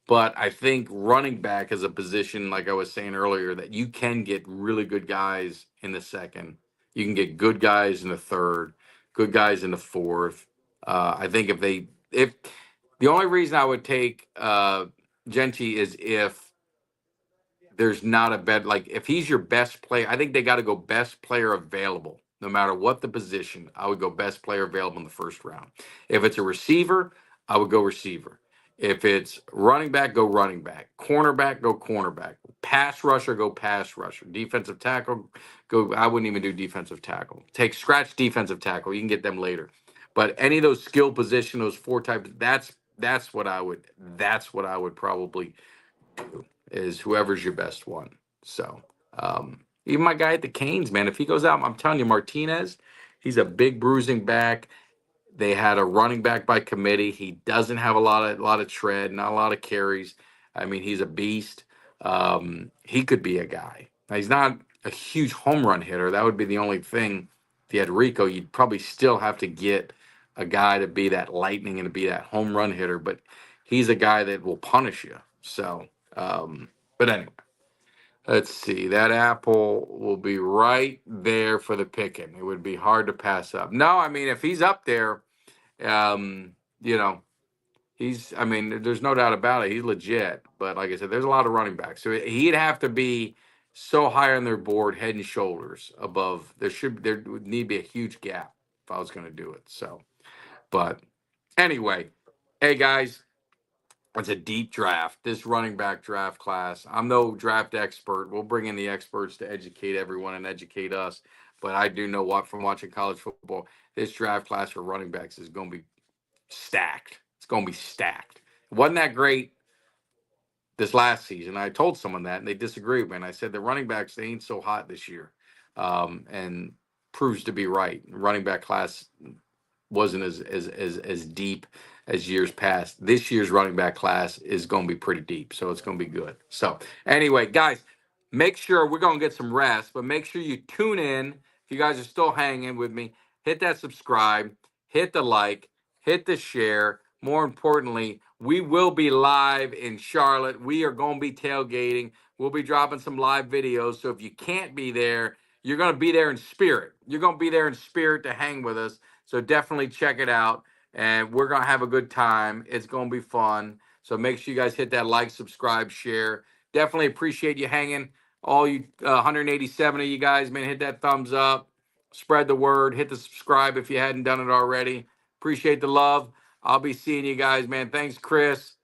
But I think running back is a position, like I was saying earlier, that you can get really good guys in the second. You can get good guys in the third, good guys in the fourth. I think if the only reason I would take Genty is if there's not a bet, like if he's your best player, I think they got to go best player available. No matter what the position, I would go best player available in the first round. If it's a receiver, I would go receiver. If it's running back, go running back. Cornerback, go cornerback. Pass rusher, go pass rusher. Defensive tackle, go. I wouldn't even do defensive tackle. Scratch defensive tackle. You can get them later. But any of those skill position, those four types, that's what I would probably do. is whoever's your best one. So even my guy at the Canes, man, if he goes out, I'm telling you, Martinez, he's a big bruising back. They had a running back by committee. He doesn't have a lot of tread, not a lot of carries. I mean, he's a beast. He could be a guy. Now, he's not a huge home run hitter. That would be the only thing. If you had Rico, you'd probably still have to get a guy to be that lightning and to be that home run hitter. But he's a guy that will punish you. So, but anyway, let's see. That apple will be right there for the picking. It would be hard to pass up. No, I mean, if he's up there, you know, I mean, there's no doubt about it. He's legit. But like I said, there's a lot of running backs. So he'd have to be so high on their board, head and shoulders above. There would need to be a huge gap if I was going to do it. So, but anyway, hey guys, it's a deep draft. This running back draft class. I'm no draft expert. We'll bring in the experts to educate everyone and educate us. But I do know what from watching college football, this draft class for running backs is going to be stacked. It's going to be stacked. It wasn't that great this last season. I told someone that, and they disagreed with me. And I said the running backs, they ain't so hot this year, and proves to be right. Running back class wasn't as deep as years past. This year's running back class is going to be pretty deep, so it's going to be good. So anyway, guys, make sure we're going to get some rest, but make sure you tune in. If you guys are still hanging with me, hit that subscribe, hit the like, hit the share. More importantly, we will be live in Charlotte. We are going to be tailgating. We'll be dropping some live videos. So if you can't be there, you're going to be there in spirit. You're going to be there in spirit to hang with us. So definitely check it out. And we're going to have a good time. It's going to be fun. So make sure you guys hit that like, subscribe, share. Definitely appreciate you hanging. All you 187 of you guys, man, hit that thumbs up. Spread the word. Hit the subscribe if you hadn't done it already. Appreciate the love. I'll be seeing you guys, man. Thanks, Chris.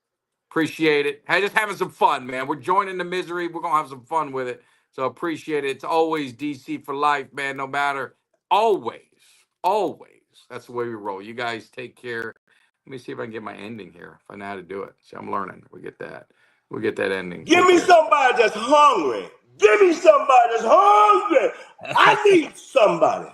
Appreciate it. Hey, just having some fun, man. We're joining the misery. We're going to have some fun with it. So appreciate it. It's always DC for life, man. No matter. Always. Always. That's the way we roll. You guys take care. Let me see if I can get my ending here. If I know how to do it. See, I'm learning. We get that. We get that ending. Give me somebody that's hungry. Give me somebody that's hungry. I need somebody.